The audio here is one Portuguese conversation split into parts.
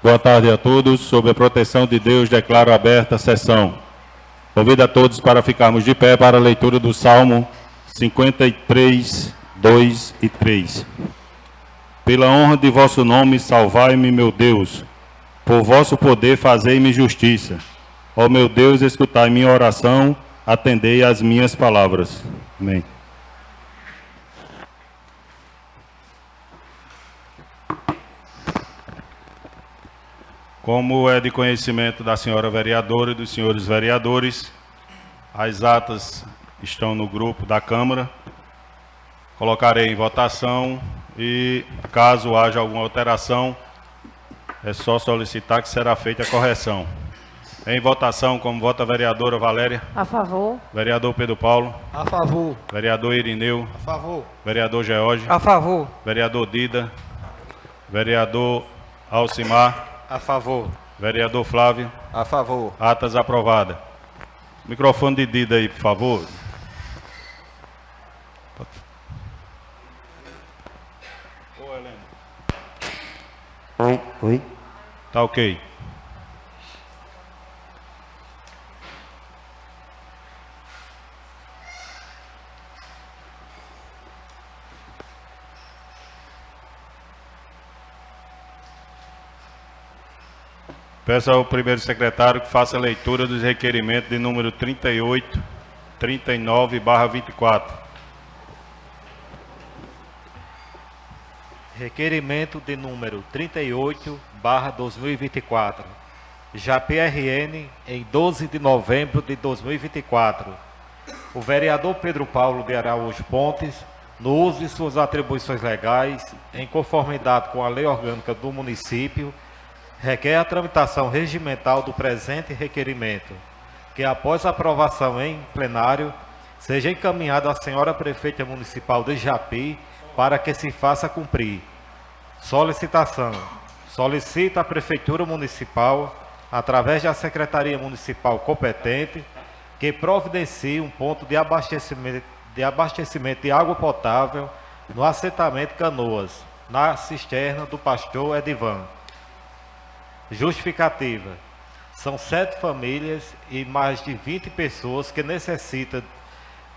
Boa tarde a todos. Sob a proteção de Deus, declaro aberta a sessão. Convido a todos para ficarmos de pé para a leitura do Salmo 53, 2 e 3. Pela honra de vosso nome, salvai-me, meu Deus. Por vosso poder, fazei-me justiça. Ó meu Deus, escutai minha oração, atendei às minhas palavras. Amém. Como é de conhecimento da senhora vereadora e dos senhores vereadores, as atas estão no grupo da Câmara. Colocarei em votação e, caso haja alguma alteração, é só solicitar que será feita a correção. Em votação, como vota a vereadora Valéria? A favor. Vereador Pedro Paulo? A favor. Vereador Irineu? A favor. Vereador George? A favor. Vereador Dida? Vereador Alcimar? A favor. Vereador Flávio? A favor. Atas aprovadas. Microfone de Dida aí, por favor. Ô, Helena. Oi. Tá ok. Peço ao primeiro secretário que faça a leitura dos requerimentos de número 38, 39/24. Requerimento de número 38/2024. JPRN, em 12 de novembro de 2024. O vereador Pedro Paulo de Araújo Pontes, no uso de suas atribuições legais, em conformidade com a lei orgânica do município, requer a tramitação regimental do presente requerimento, que após aprovação em plenário, seja encaminhado à senhora prefeita municipal de Japi para que se faça cumprir. Solicitação. Solicita à prefeitura municipal, através da secretaria municipal competente, que providencie um ponto de abastecimento de água potável no assentamento Canoas, na cisterna do pastor Edivan. Justificativa. São 7 famílias e mais de 20 pessoas que necessitam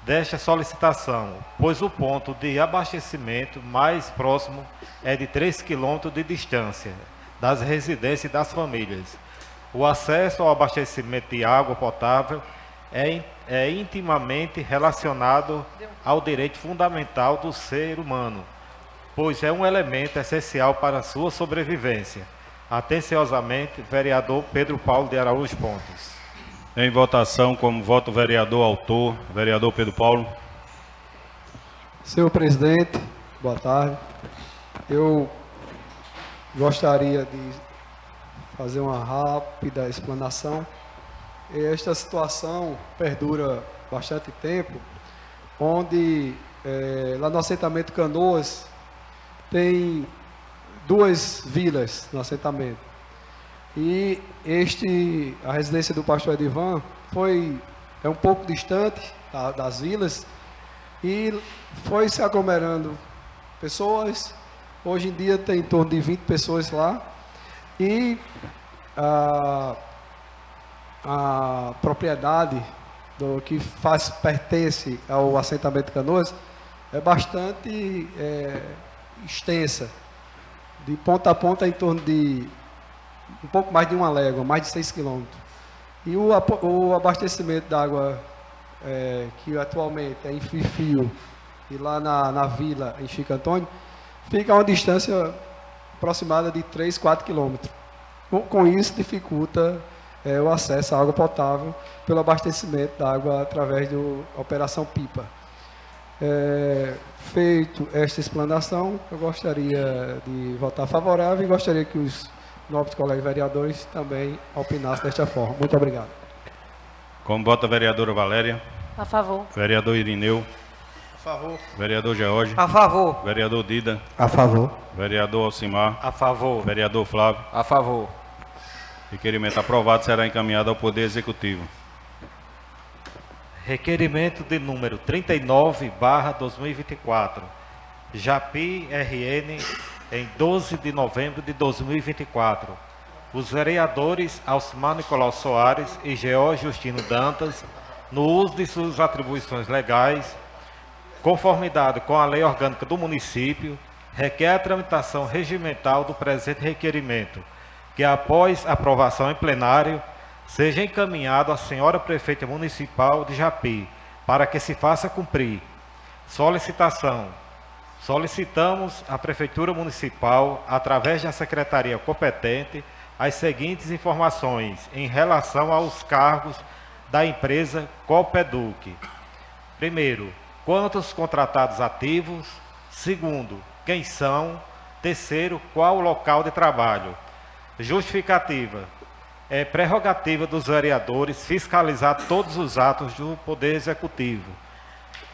desta solicitação, pois o ponto de abastecimento mais próximo é de 3 km de distância das residências das famílias. O acesso ao abastecimento de água potável é intimamente relacionado ao direito fundamental do ser humano, pois é um elemento essencial para a sua sobrevivência. Atenciosamente, vereador Pedro Paulo de Araújo Pontes. Em votação, como voto o vereador autor, vereador Pedro Paulo. Senhor presidente, boa tarde. Eu gostaria de fazer uma rápida explanação. Esta situação perdura bastante tempo, onde lá no assentamento Canoas tem 2 vilas no assentamento. E a residência do pastor Edivan é um pouco distante das vilas e foi se aglomerando pessoas. Hoje em dia tem em torno de 20 pessoas lá. E a propriedade que pertence ao assentamento Canoas é bastante extensa. De ponta a ponta, em torno de um pouco mais de 1 légua, mais de 6 quilômetros. E o abastecimento da água, que atualmente é em fio e lá na vila, em Chico Antônio, fica a uma distância aproximada de 3, 4 quilômetros. Com isso, dificulta o acesso à água potável pelo abastecimento da água através da operação pipa. Feito esta explanação, eu gostaria de votar favorável e gostaria que os nobres colegas vereadores também opinassem desta forma. Muito obrigado. Como vota a vereadora Valéria? A favor. Vereador Irineu? A favor. Vereador George? A favor. Vereador Dida? A favor. Vereador Alcimar? A favor. Vereador Flávio? A favor. Requerimento aprovado, será encaminhado ao Poder Executivo. Requerimento de número 39/2024. Japi RN, em 12 de novembro de 2024. os vereadores Alcimar Nicolau Soares e George Justino Dantas, no uso de suas atribuições legais, conformidade com a lei orgânica do município, requer a tramitação regimental do presente requerimento, que após aprovação em plenário, seja encaminhado à senhora prefeita municipal de Japi, para que se faça cumprir. Solicitação. Solicitamos à Prefeitura Municipal, através da Secretaria competente, as seguintes informações em relação aos cargos da empresa Copeduc. Primeiro, quantos contratados ativos? Segundo, quem são? Terceiro, qual o local de trabalho? Justificativa. É prerrogativa dos vereadores fiscalizar todos os atos do Poder Executivo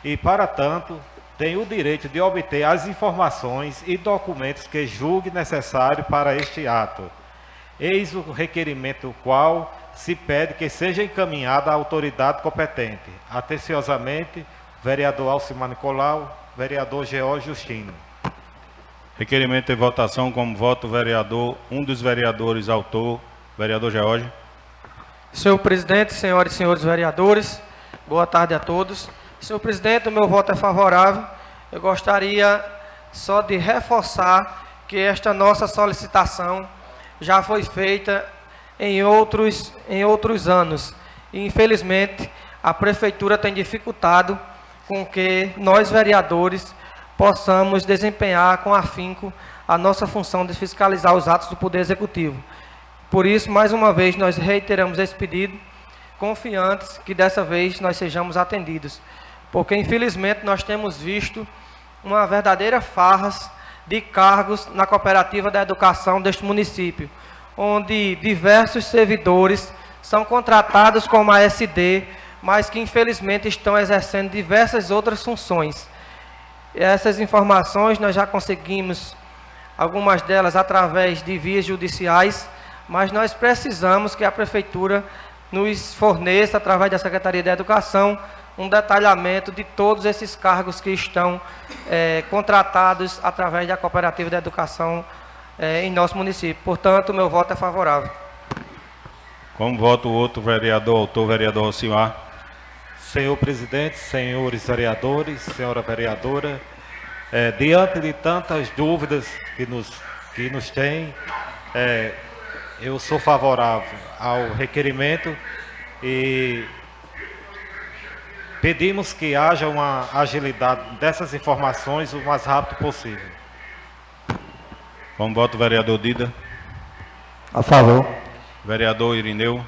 e, para tanto, tem o direito de obter as informações e documentos que julgue necessário para este ato. Eis o requerimento qual se pede que seja encaminhado à autoridade competente. Atenciosamente, vereador Alcimar Nicolau, vereador George Justino. Requerimento em votação, como voto vereador, um dos vereadores autor, vereador George. Senhor presidente, senhoras e senhores vereadores, boa tarde a todos. Senhor presidente, o meu voto é favorável. Eu gostaria só de reforçar que esta nossa solicitação já foi feita em outros anos. E, infelizmente, a Prefeitura tem dificultado com que nós, vereadores, possamos desempenhar com afinco a nossa função de fiscalizar os atos do Poder Executivo. Por isso, mais uma vez, nós reiteramos esse pedido, confiantes que dessa vez nós sejamos atendidos. Porque, infelizmente, nós temos visto uma verdadeira farra de cargos na cooperativa da educação deste município, onde diversos servidores são contratados como ASD, mas que infelizmente estão exercendo diversas outras funções. Essas informações nós já conseguimos, algumas delas através de vias judiciais, mas nós precisamos que a Prefeitura nos forneça, através da Secretaria da Educação, um detalhamento de todos esses cargos que estão contratados através da Cooperativa da Educação em nosso município. Portanto, o meu voto é favorável. Como voto o outro vereador, autor, vereador Alcimar. Senhor presidente, senhores vereadores, senhora vereadora, diante de tantas dúvidas que nos tem, eu sou favorável ao requerimento e pedimos que haja uma agilidade dessas informações o mais rápido possível. Como voto vereador Dida. A favor. Vereador Irineu.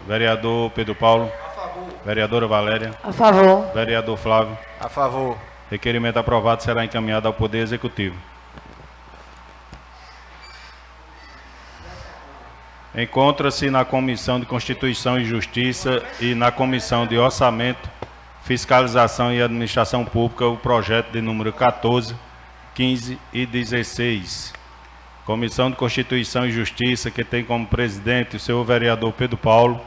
Vereador Pedro Paulo. A favor. Vereadora Valéria. A favor. Vereador Flávio. A favor. Requerimento aprovado, será encaminhado ao Poder Executivo. Encontra-se na Comissão de Constituição e Justiça e na Comissão de Orçamento, Fiscalização e Administração Pública o projeto de número 14, 15 e 16. Comissão de Constituição e Justiça, que tem como presidente o senhor vereador Pedro Paulo,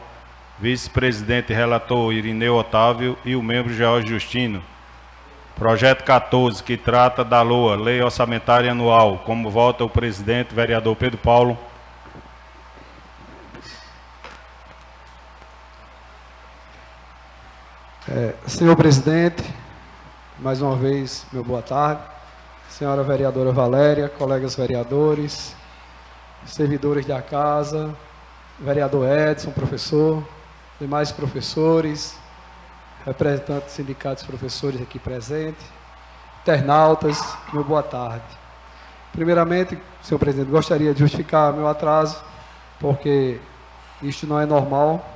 vice-presidente e relator Irineu Otávio e o membro George Justino. Projeto 14, que trata da LOA, Lei Orçamentária Anual. Como vota o presidente, vereador Pedro Paulo. Senhor presidente, mais uma vez, meu boa tarde. Senhora vereadora Valéria, colegas vereadores, servidores da casa, vereador Edson, professor, demais professores, representantes dos sindicatos professores aqui presentes, internautas, meu boa tarde. Primeiramente, senhor presidente, gostaria de justificar meu atraso, porque isto não é normal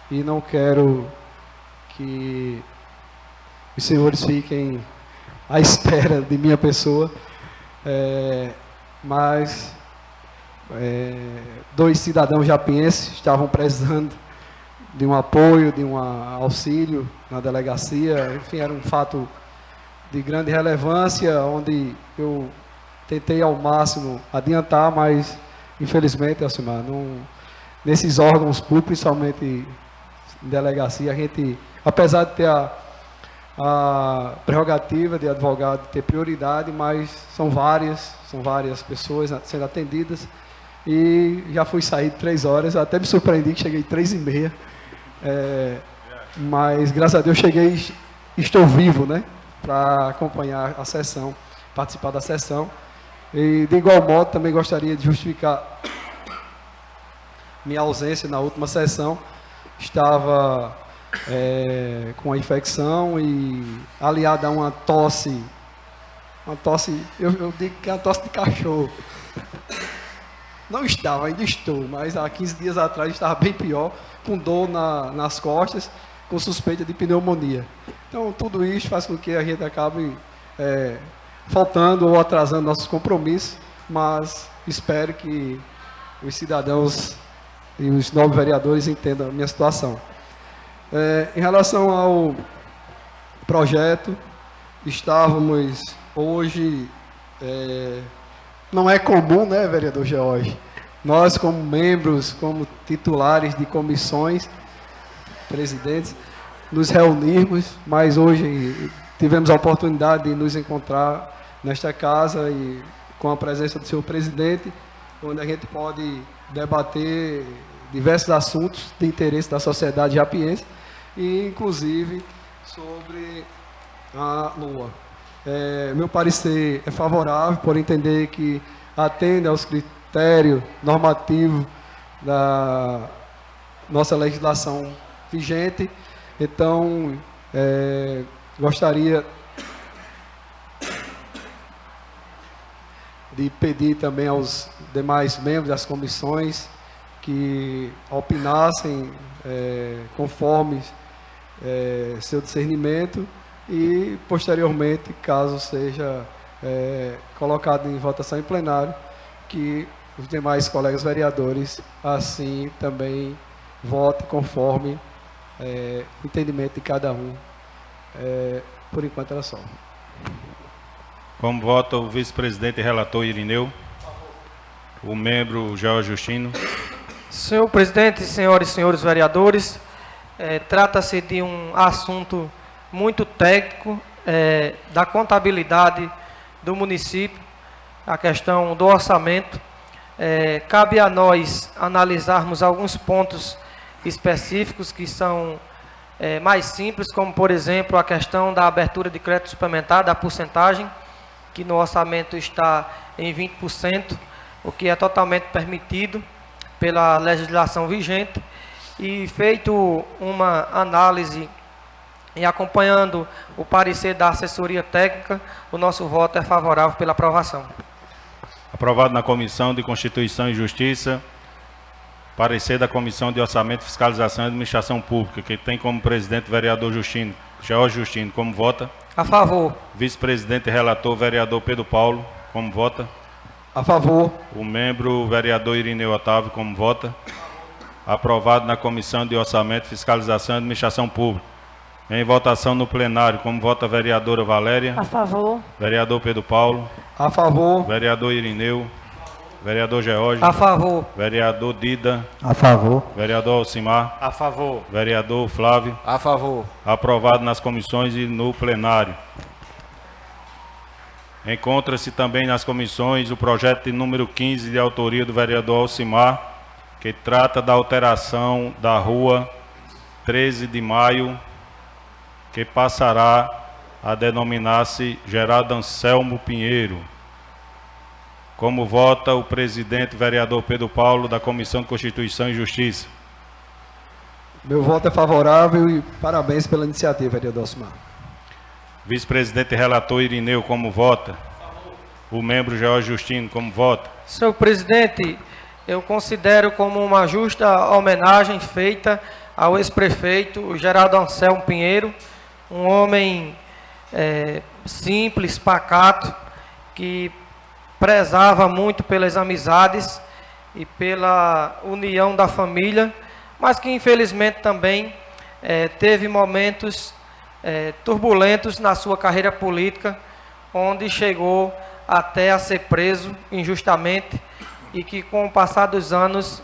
e não quero que os senhores fiquem à espera de minha pessoa, mas dois cidadãos japienses estavam precisando de um apoio, de um auxílio na delegacia. Enfim, era um fato de grande relevância, onde eu tentei ao máximo adiantar, mas infelizmente, Alcimar, nesses órgãos públicos, principalmente em delegacia, a gente, apesar de ter a prerrogativa de advogado ter prioridade, mas são várias pessoas sendo atendidas, e já fui sair 3 horas, eu até me surpreendi que cheguei 3h30, mas graças a Deus cheguei, estou vivo, né, para acompanhar a sessão, participar da sessão. E de igual modo também gostaria de justificar minha ausência na última sessão. Estava com a infecção e aliada a uma tosse, eu digo que é uma tosse de cachorro. Não estava, ainda estou, mas há 15 dias atrás estava bem pior, com dor nas costas, com suspeita de pneumonia. Então tudo isso faz com que a gente acabe faltando ou atrasando nossos compromissos, mas espero que os cidadãos e os novos vereadores entendam a minha situação. Em relação ao projeto, estávamos hoje, não é comum, né, vereador George, nós como membros, como titulares de comissões, presidentes, nos reunirmos, mas hoje tivemos a oportunidade de nos encontrar nesta casa e com a presença do senhor presidente, onde a gente pode debater diversos assuntos de interesse da sociedade japiense e, inclusive, sobre a Lua. Meu parecer é favorável, por entender que atende aos critérios normativos da nossa legislação vigente. Então, gostaria de pedir também aos demais membros das comissões que opinassem conforme seu discernimento e, posteriormente, caso seja colocado em votação em plenário, que os demais colegas vereadores assim também votem conforme o entendimento de cada um. Por enquanto era só. Como vota o vice-presidente e relator Irineu? O membro George Justino? Senhor presidente, senhoras e senhores vereadores, trata-se de um assunto muito técnico da contabilidade do município, a questão do orçamento. Cabe a nós analisarmos alguns pontos específicos que são mais simples, como, por exemplo, a questão da abertura de crédito suplementar, da porcentagem, que no orçamento está em 20%, o que é totalmente permitido pela legislação vigente. E feito uma análise e acompanhando o parecer da assessoria técnica, o nosso voto é favorável pela aprovação. Aprovado na Comissão de Constituição e Justiça, parecer da Comissão de Orçamento, Fiscalização e Administração Pública, que tem como presidente o vereador Justino, George Justino. Como vota? A favor. Vice-presidente e relator, vereador Pedro Paulo. Como vota? A favor. O membro vereador Irineu Otávio. Como vota? Aprovado na Comissão de Orçamento, Fiscalização e Administração Pública. Em votação no plenário, como vota a vereadora Valéria? A favor. Vereador Pedro Paulo. A favor. Vereador Irineu. Vereador George. A favor. Vereador Dida. A favor. Vereador Alcimar. A favor. Vereador Flávio. A favor. Aprovado nas comissões e no plenário. Encontra-se também nas comissões o projeto de número 15 de autoria do vereador Alcimar, que trata da alteração da rua 13 de Maio, que passará a denominar-se Geraldo Anselmo Pinheiro. Como vota o presidente vereador Pedro Paulo, da Comissão de Constituição e Justiça? Meu voto é favorável e parabéns pela iniciativa, vereador Alcimar. Vice-presidente e relator Irineu, como vota? O membro George Justino, como vota? Senhor presidente, eu considero como uma justa homenagem feita ao ex-prefeito Geraldo Anselmo Pinheiro, um homem simples, pacato, que prezava muito pelas amizades e pela união da família, mas que infelizmente também teve momentos turbulentos na sua carreira política, onde chegou até a ser preso injustamente e que, com o passar dos anos,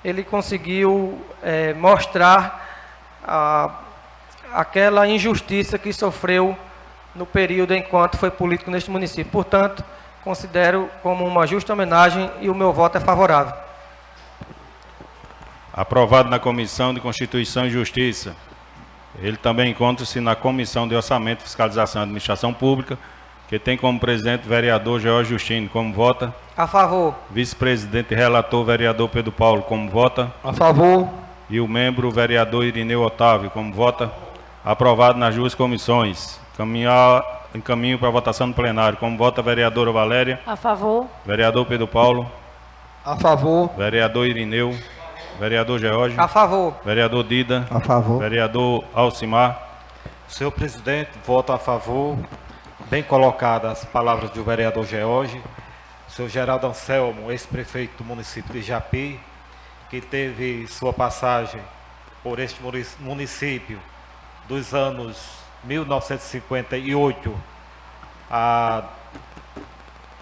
ele conseguiu mostrar aquela injustiça que sofreu no período enquanto foi político neste município. Portanto, considero como uma justa homenagem e o meu voto é favorável. Aprovado na Comissão de Constituição e Justiça. Ele também encontra-se na Comissão de Orçamento, Fiscalização e Administração Pública, que tem como presidente o vereador George Justino. Como vota? A favor. Vice-presidente e relator, vereador Pedro Paulo. Como vota? A favor. E o membro, o vereador Irineu Otávio. Como vota? Aprovado nas duas comissões. Encaminho para votação no plenário. Como vota a vereadora Valéria? A favor. Vereador Pedro Paulo. A favor. Vereador Irineu. Vereador George. A favor. Vereador Dida. A favor. Vereador Alcimar. Senhor presidente, voto a favor. Bem colocadas as palavras do vereador George. Senhor Geraldo Anselmo, ex-prefeito do município de Japi, que teve sua passagem por este município dos anos 1958 a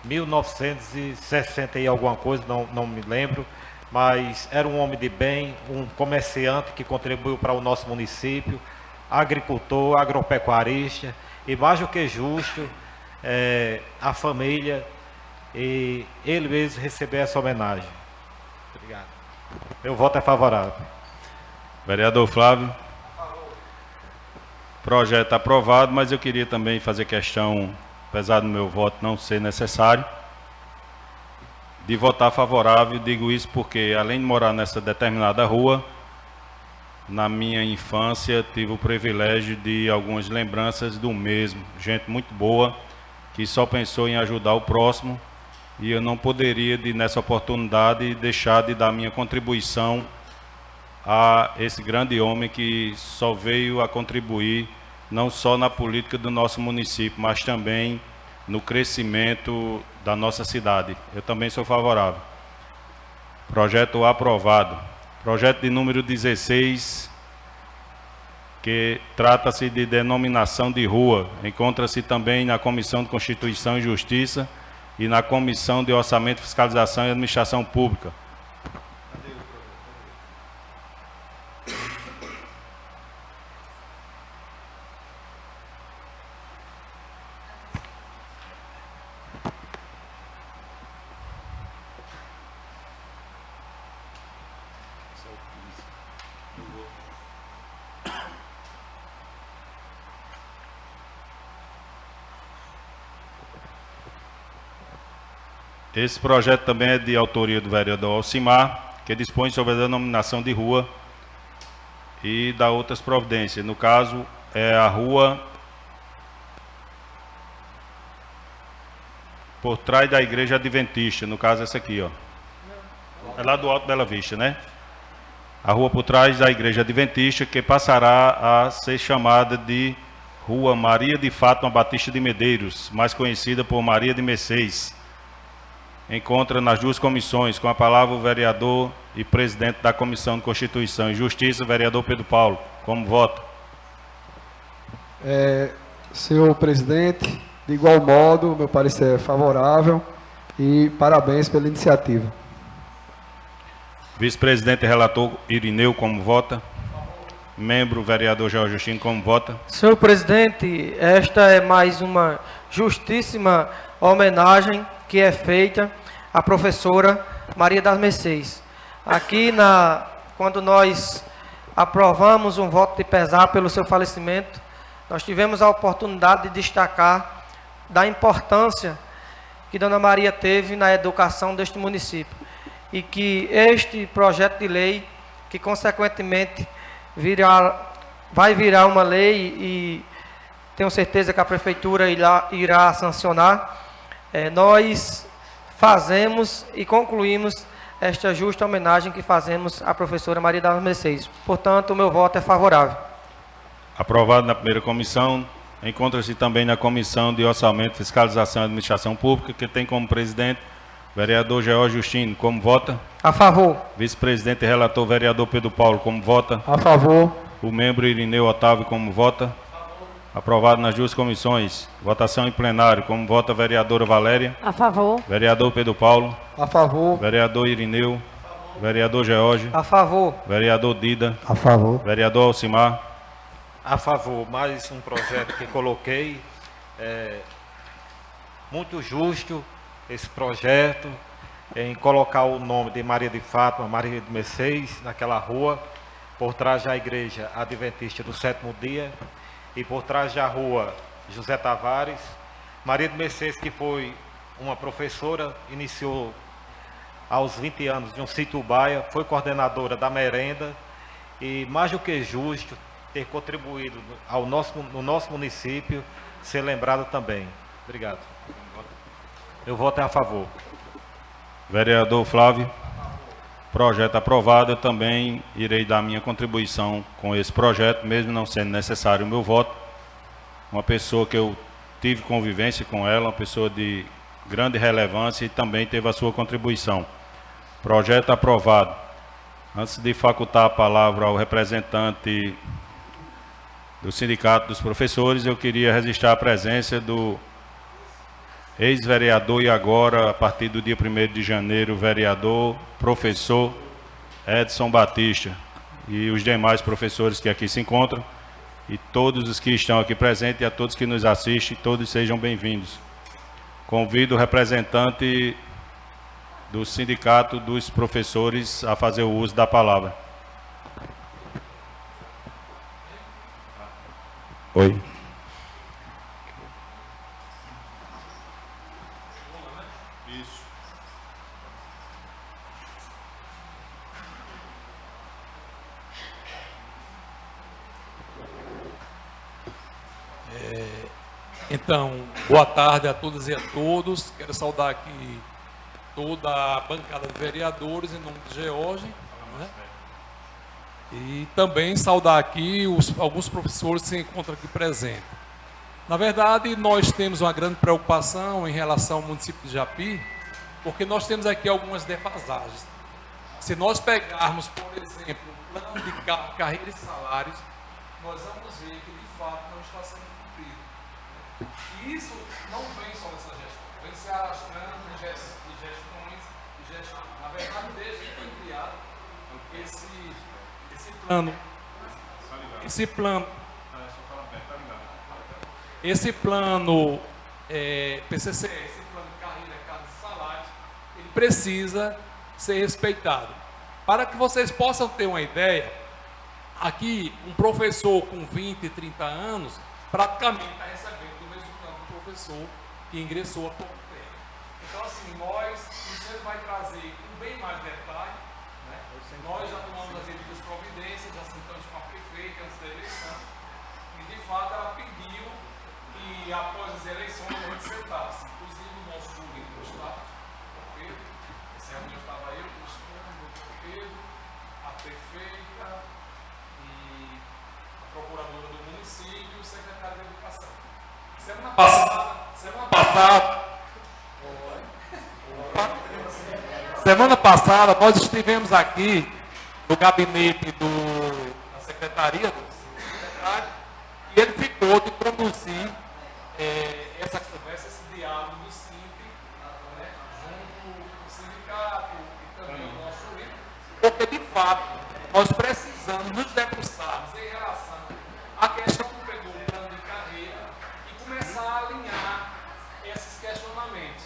1960 e alguma coisa, não me lembro, mas era um homem de bem, um comerciante que contribuiu para o nosso município, agricultor, agropecuarista, e mais do que justo, a família e ele mesmo receber essa homenagem. Obrigado. Meu voto é favorável. Vereador Flávio. Projeto aprovado, mas eu queria também fazer questão, apesar do meu voto não ser necessário, de votar favorável. Digo isso porque, além de morar nessa determinada rua, na minha infância tive o privilégio de algumas lembranças do mesmo. Gente muito boa, que só pensou em ajudar o próximo, e eu não poderia, nessa oportunidade, deixar de dar minha contribuição a esse grande homem que só veio a contribuir não só na política do nosso município, mas também no crescimento da nossa cidade. Eu também sou favorável. Projeto aprovado. Projeto de número 16, que trata-se de denominação de rua. Encontra-se também na Comissão de Constituição e Justiça e na Comissão de Orçamento, Fiscalização e Administração Pública. Esse projeto também é de autoria do vereador Alcimar, que dispõe sobre a denominação de rua e dá outras providências. No caso, é a rua por trás da Igreja Adventista, no caso essa aqui, ó. É lá do Alto Bela Vista, né? A rua por trás da Igreja Adventista, que passará a ser chamada de Rua Maria de Fátima Batista de Medeiros, mais conhecida por Maria de Mercês. Encontra nas duas comissões. Com a palavra o vereador e presidente da Comissão de Constituição e Justiça, vereador Pedro Paulo. Como vota? Senhor presidente, de igual modo, meu parecer é favorável e parabéns pela iniciativa. Vice-presidente e relator Irineu, como vota? Membro, vereador George Justino, como vota? Senhor presidente, esta é mais uma justíssima homenagem que é feita à professora Maria das Mercês. Aqui, quando nós aprovamos um voto de pesar pelo seu falecimento, nós tivemos a oportunidade de destacar da importância que Dona Maria teve na educação deste município. E que este projeto de lei, que consequentemente vai virar uma lei e tenho certeza que a Prefeitura irá sancionar, nós fazemos e concluímos esta justa homenagem que fazemos à professora Maria das Mercês. Portanto, o meu voto é favorável. Aprovado na primeira comissão. Encontra-se também na Comissão de Orçamento, Fiscalização e Administração Pública, que tem como presidente vereador George Justino. Como vota? A favor. Vice-presidente e relator, vereador Pedro Paulo. Como vota? A favor. O membro Irineu Otávio. Como vota? Aprovado nas duas comissões. Votação em plenário. Como vota a vereadora Valéria? A favor. Vereador Pedro Paulo. A favor. Vereador Irineu. Vereador George. A favor. Vereador Dida. A favor. Vereador Alcimar. A favor, mais um projeto que coloquei, muito justo, esse projeto, em colocar o nome de Maria de Fátima, Maria de Mercedes, naquela rua, por trás da igreja Adventista do Sétimo Dia, e por trás da rua José Tavares. Maria de Mercedes, que foi uma professora, iniciou aos 20 anos de um sítio Baia, foi coordenadora da merenda, e mais do que justo ter contribuído no nosso município, ser lembrado também. Obrigado. Eu voto a favor. Vereador Flávio. Projeto aprovado. Eu também irei dar minha contribuição com esse projeto, mesmo não sendo necessário o meu voto. Uma pessoa que eu tive convivência com ela, uma pessoa de grande relevância, e também teve a sua contribuição. Projeto aprovado. Antes de facultar a palavra ao representante do Sindicato dos Professores, eu queria registrar a presença do ex-vereador e agora, a partir do dia 1º de janeiro, vereador, professor Edson Batista, e os demais professores que aqui se encontram, e todos os que estão aqui presentes, e a todos que nos assistem, todos sejam bem-vindos. Convido o representante do Sindicato dos Professores a fazer o uso da palavra. Oi. Então, boa tarde a todas e a todos. Quero saudar aqui toda a bancada de vereadores em nome de George, né? E também saudar aqui alguns professores que se encontram aqui presentes. Na verdade, nós temos uma grande preocupação em relação ao município de Japi, porque nós temos aqui algumas defasagens. Se nós pegarmos, por exemplo, o plano de carreira e salários, nós vamos ver que de fato não está sendo cumprido. E isso não vem só dessa gestão, vem se arrastando em gestões. Na verdade, desde que foi criado esse plano PCC, esse plano de carreira, cargos e salários, ele precisa ser respeitado. Para que vocês possam ter uma ideia, aqui um professor com 20, 30 anos, praticamente está recebendo do mesmo plano do professor que ingressou há pouco tempo. Então, assim, isso vai trazer com bem mais detalhe, né? Nós já tomamos as devidas providências, já sentamos com a prefeita antes da eleição, e de fato ela pediu que após as eleições a gente sentasse, inclusive o nosso júri do Estado, o Pedro, esse reunião estava eu, o Cristiano, o Pedro, a prefeita e a procuradora do município e o secretário de Educação. Semana passada, nós estivemos aqui no gabinete da secretaria do secretário, e ele ficou de conduzir essa conversa, esse diálogo do SINDI, né, junto com o sindicato e também o nosso líder, porque de fato nós precisamos nos debruçarmos em relação à questão do plano de carreira e começar a alinhar esses questionamentos.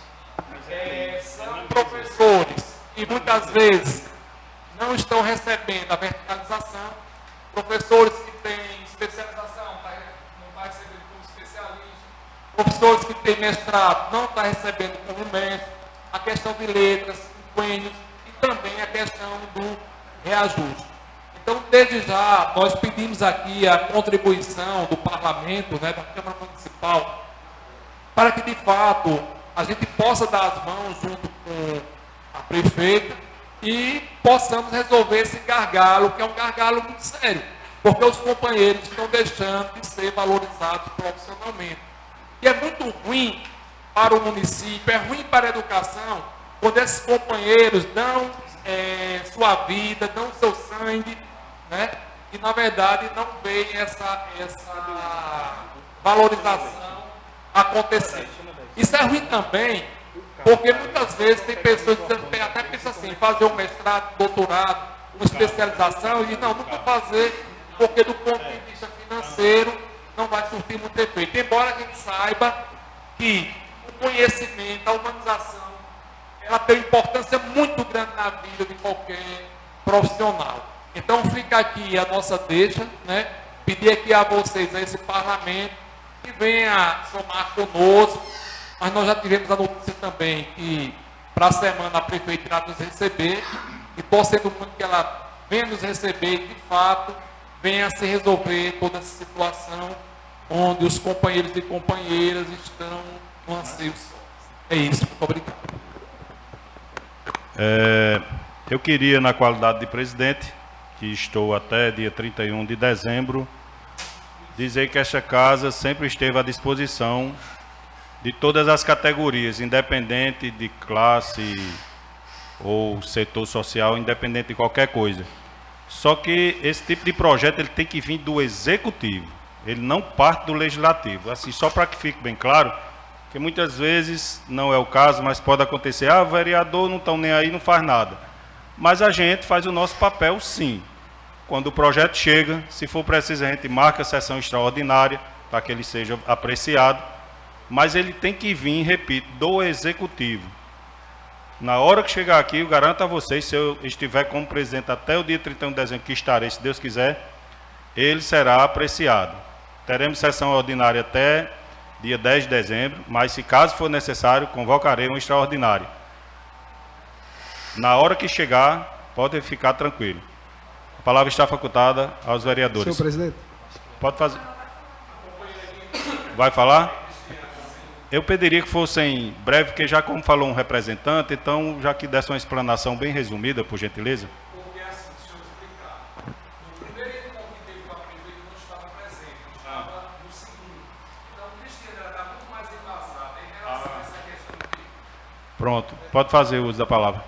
São professores que muitas vezes não estão recebendo a verticalização, professores que têm especialização não estão recebendo como especialista, professores que têm mestrado não estão recebendo como mestre, a questão de letras, quênios e também a questão do reajuste. Então, desde já, nós pedimos aqui a contribuição do Parlamento, né, da Câmara Municipal, para que, de fato, a gente possa dar as mãos junto com a prefeita e possamos resolver esse gargalo, que é um gargalo muito sério, porque os companheiros estão deixando de ser valorizados profissionalmente. E é muito ruim para o município, é ruim para a educação, quando esses companheiros dão sua vida, dão seu sangue, né? E, na verdade, não vem essa valorização acontecer. Isso é ruim também, porque muitas vezes tem pessoas que até pensam assim, fazer um mestrado, doutorado, uma especialização, e não vou fazer, porque do ponto de vista financeiro não vai surtir muito efeito. Embora a gente saiba que o conhecimento, a humanização ela tem uma importância muito grande na vida de qualquer profissional. Então fica aqui a nossa deixa, né? Pedir aqui a vocês, a esse parlamento, que venha somar conosco, mas nós já tivemos a notícia também que para a semana a prefeita irá nos receber, e torcendo muito que ela venha nos receber e de fato venha se resolver toda essa situação onde os companheiros e companheiras estão no anseio só. É isso, muito obrigado. Eu queria, na qualidade de presidente, que estou até dia 31 de dezembro, dizer que esta casa sempre esteve à disposição de todas as categorias, independente de classe ou setor social, independente de qualquer coisa. Só que esse tipo de projeto ele tem que vir do executivo, ele não parte do legislativo. Assim, só para que fique bem claro, que muitas vezes não é o caso, mas pode acontecer, o vereador não está nem aí, não faz nada. Mas a gente faz o nosso papel sim. Quando o projeto chega, se for preciso, a gente marca a sessão extraordinária para que ele seja apreciado, mas ele tem que vir, repito, do executivo. Na hora que chegar aqui, eu garanto a vocês, se eu estiver como presidente até o dia 31 de dezembro, que estarei, se Deus quiser, ele será apreciado. Teremos sessão ordinária até dia 10 de dezembro, mas se caso for necessário, convocarei uma extraordinária. Na hora que chegar, pode ficar tranquilo. A palavra está facultada aos vereadores. Senhor presidente. Pode fazer. Vai falar? Eu pediria que fossem breve, porque já como falou um representante, então já que desse uma explanação bem resumida, por gentileza. Porque assim, deixa eu explicar. No primeiro encontro que teve com a prefeita, não estava presente, estava no segundo. Então, o Cristiano está muito mais embasado em relação a essa questão aqui. Pronto, pode fazer uso da palavra.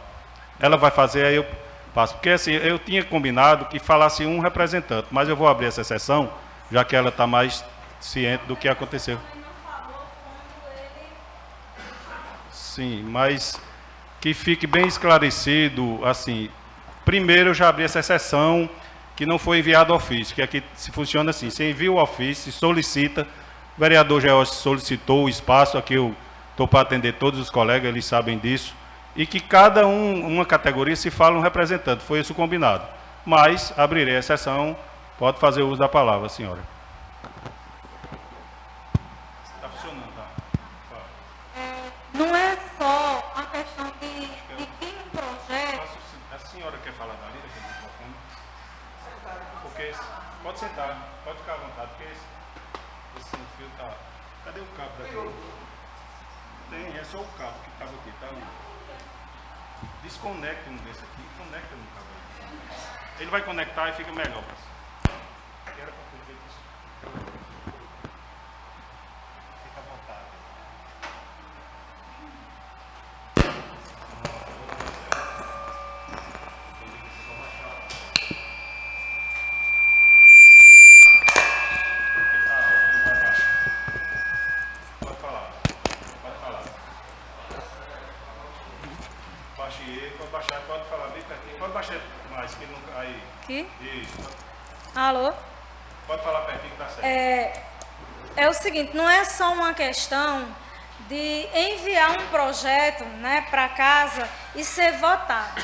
Ela vai fazer, aí eu passo. Porque assim, eu tinha combinado que falasse um representante, mas eu vou abrir essa sessão, já que ela está mais ciente do que aconteceu. Sim, mas que fique bem esclarecido, assim, primeiro eu já abri essa sessão que não foi enviado ofício, que aqui se funciona assim, você envia o ofício, solicita, o vereador George solicitou o espaço, aqui eu estou para atender todos os colegas, eles sabem disso, e que cada uma categoria se fala um representante, foi isso combinado. Mas abrirei a sessão, pode fazer uso da palavra, senhora. Está funcionando, tá? Não é só a questão de vir um projeto. A senhora quer falar dali, daquele microfone? Porque pode sentar, pode ficar à vontade, porque esse fio está... Cadê o cabo daqui? Tem, é só o cabo que estava aqui, tá? Desconecta um desse aqui, conecta no cabo aí. Ele vai conectar e fica melhor. Era para ter feito isso. Fica à vontade. Pode falar. Baixei, pode baixar, pode falar bem pertinho. Pode baixar mais, que nunca. Aí. Aqui? Isso. Alô? Pode falar pertinho que tá certo. É o seguinte, não é só uma questão de enviar um projeto, né, para casa e ser votado.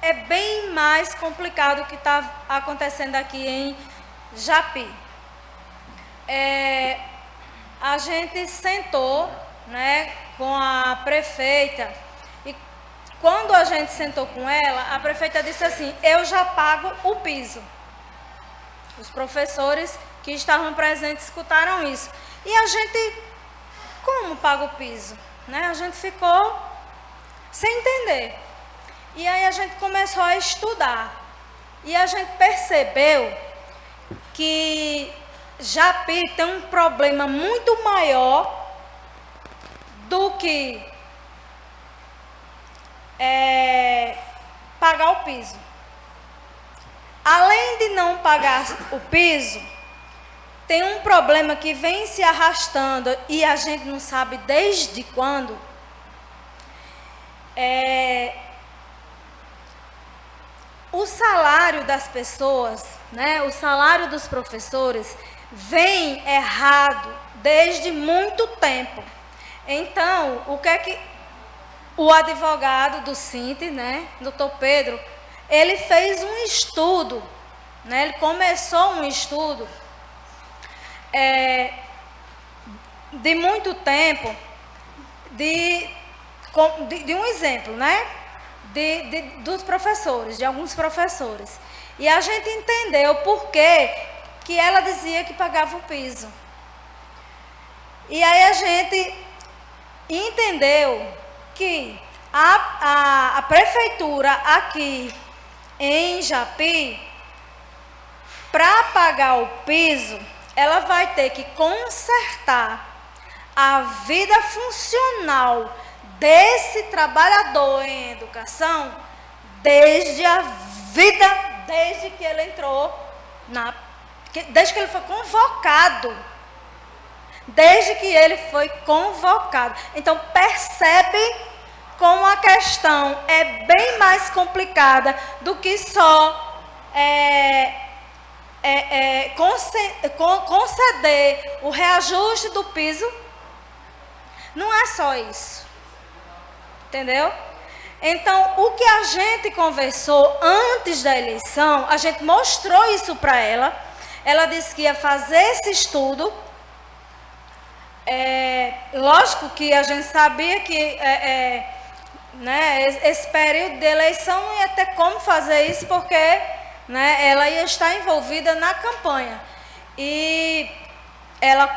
É bem mais complicado o que está acontecendo aqui em Japi. A gente sentou, né, com a prefeita e quando a gente sentou com ela, a prefeita disse assim, eu já pago o piso. Os professores que estavam presentes escutaram isso. E a gente, como paga o piso? Né? A gente ficou sem entender. E aí a gente começou a estudar. E a gente percebeu que Japi tem um problema muito maior do que pagar o piso. Além de não pagar o piso, tem um problema que vem se arrastando e a gente não sabe desde quando. O salário das pessoas, né, o salário dos professores vem errado desde muito tempo. Então, o que é que o advogado do Sint, né, doutor Pedro, ele fez um estudo, né, ele começou um estudo de muito tempo, de um exemplo, né, dos professores, de alguns professores. E a gente entendeu por que ela dizia que pagava o piso. E aí a gente entendeu que a prefeitura aqui em Japi, para pagar o piso, ela vai ter que consertar a vida funcional desse trabalhador em educação desde que ele entrou desde que ele foi convocado. Desde que ele foi convocado. Então, percebe como a questão é bem mais complicada do que só conceder o reajuste do piso. Não é só isso. Entendeu? Então, o que a gente conversou antes da eleição, a gente mostrou isso para ela. Ela disse que ia fazer esse estudo. Lógico que a gente sabia que né, esse período de eleição não ia ter como fazer isso, porque, né, ela ia estar envolvida na campanha. E ela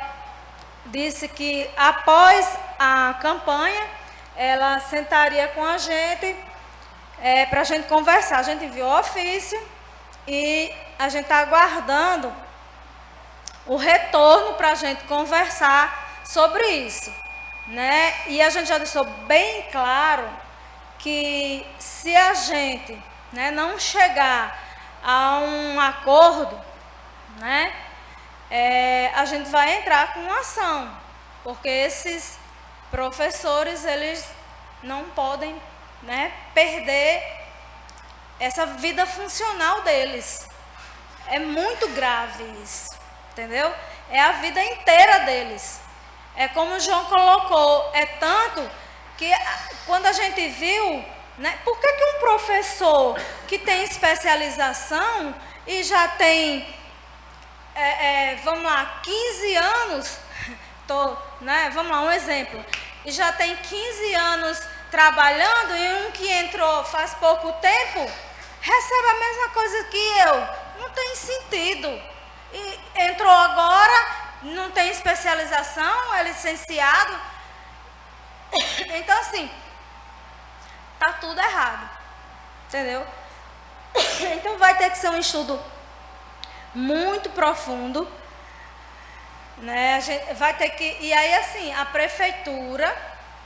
disse que após a campanha, ela sentaria com a gente para a gente conversar. A gente viu o ofício e a gente está aguardando o retorno para a gente conversar sobre isso, né? E a gente já deixou bem claro que se a gente, né, não chegar a um acordo, né, a gente vai entrar com ação, porque esses professores, eles não podem, né, perder essa vida funcional deles. É muito grave isso, entendeu? É a vida inteira deles. É como o João colocou, é tanto que quando a gente viu, né, por que um professor que tem especialização e já tem, vamos lá, 15 anos, né, vamos lá, um exemplo, e já tem 15 anos trabalhando e um que entrou faz pouco tempo, recebe a mesma coisa que eu? Não tem sentido. E entrou agora, não tem especialização, é licenciado. Então, assim, tá tudo errado, entendeu? Então vai ter que ser um estudo muito profundo, né? A gente vai ter que, e aí assim, a prefeitura,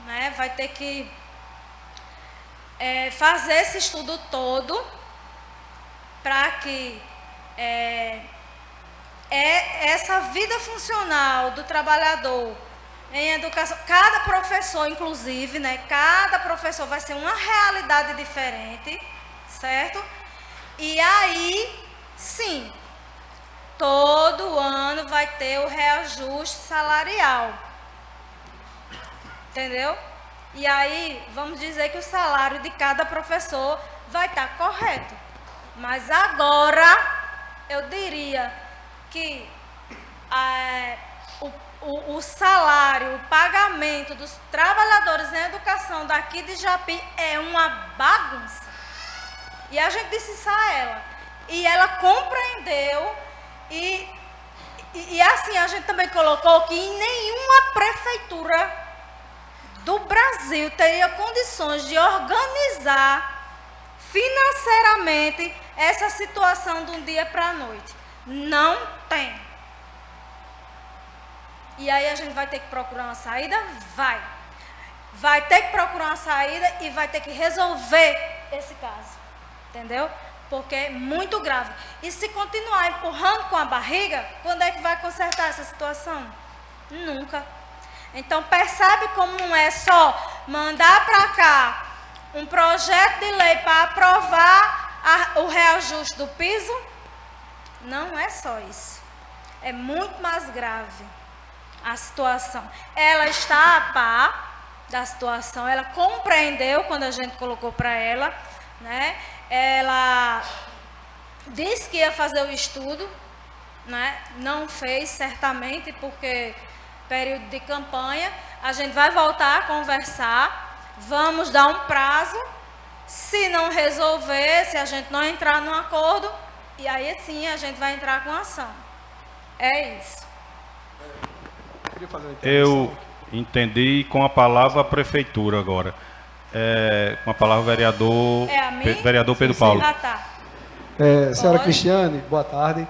né, vai ter que fazer esse estudo todo para que essa vida funcional do trabalhador em educação, cada professor, inclusive, né, cada professor vai ser uma realidade diferente, certo? E aí, sim, todo ano vai ter o reajuste salarial, entendeu? E aí, vamos dizer que o salário de cada professor vai estar correto. Mas agora, eu diria que o salário, o pagamento dos trabalhadores em educação daqui de Japi é uma bagunça. E a gente disse isso a ela. E ela compreendeu e assim, a gente também colocou que em nenhuma prefeitura do Brasil teria condições de organizar financeiramente essa situação de um dia para a noite. Não tem. E aí a gente vai ter que procurar uma saída? Vai ter que procurar uma saída e vai ter que resolver esse caso. Entendeu? Porque é muito grave. E se continuar empurrando com a barriga, quando é que vai consertar essa situação? Nunca. Então percebe como não é só mandar para cá um projeto de lei para aprovar o reajuste do piso? Não é só isso. É muito mais grave a situação. Ela está a par da situação, ela compreendeu quando a gente colocou para ela, né? Ela disse que ia fazer o estudo, né? Não fez certamente porque período de campanha. A gente vai voltar a conversar, vamos dar um prazo. Se não resolver, se a gente não entrar num acordo, e aí sim a gente vai entrar com ação. É isso. Queria fazer uma intervenção Eu aqui. entendi com a palavra prefeitura agora. Com a palavra vereador, É a mim? vereador Pedro Paulo. Ah, tá. Senhora Pode? Cristiane, boa tarde.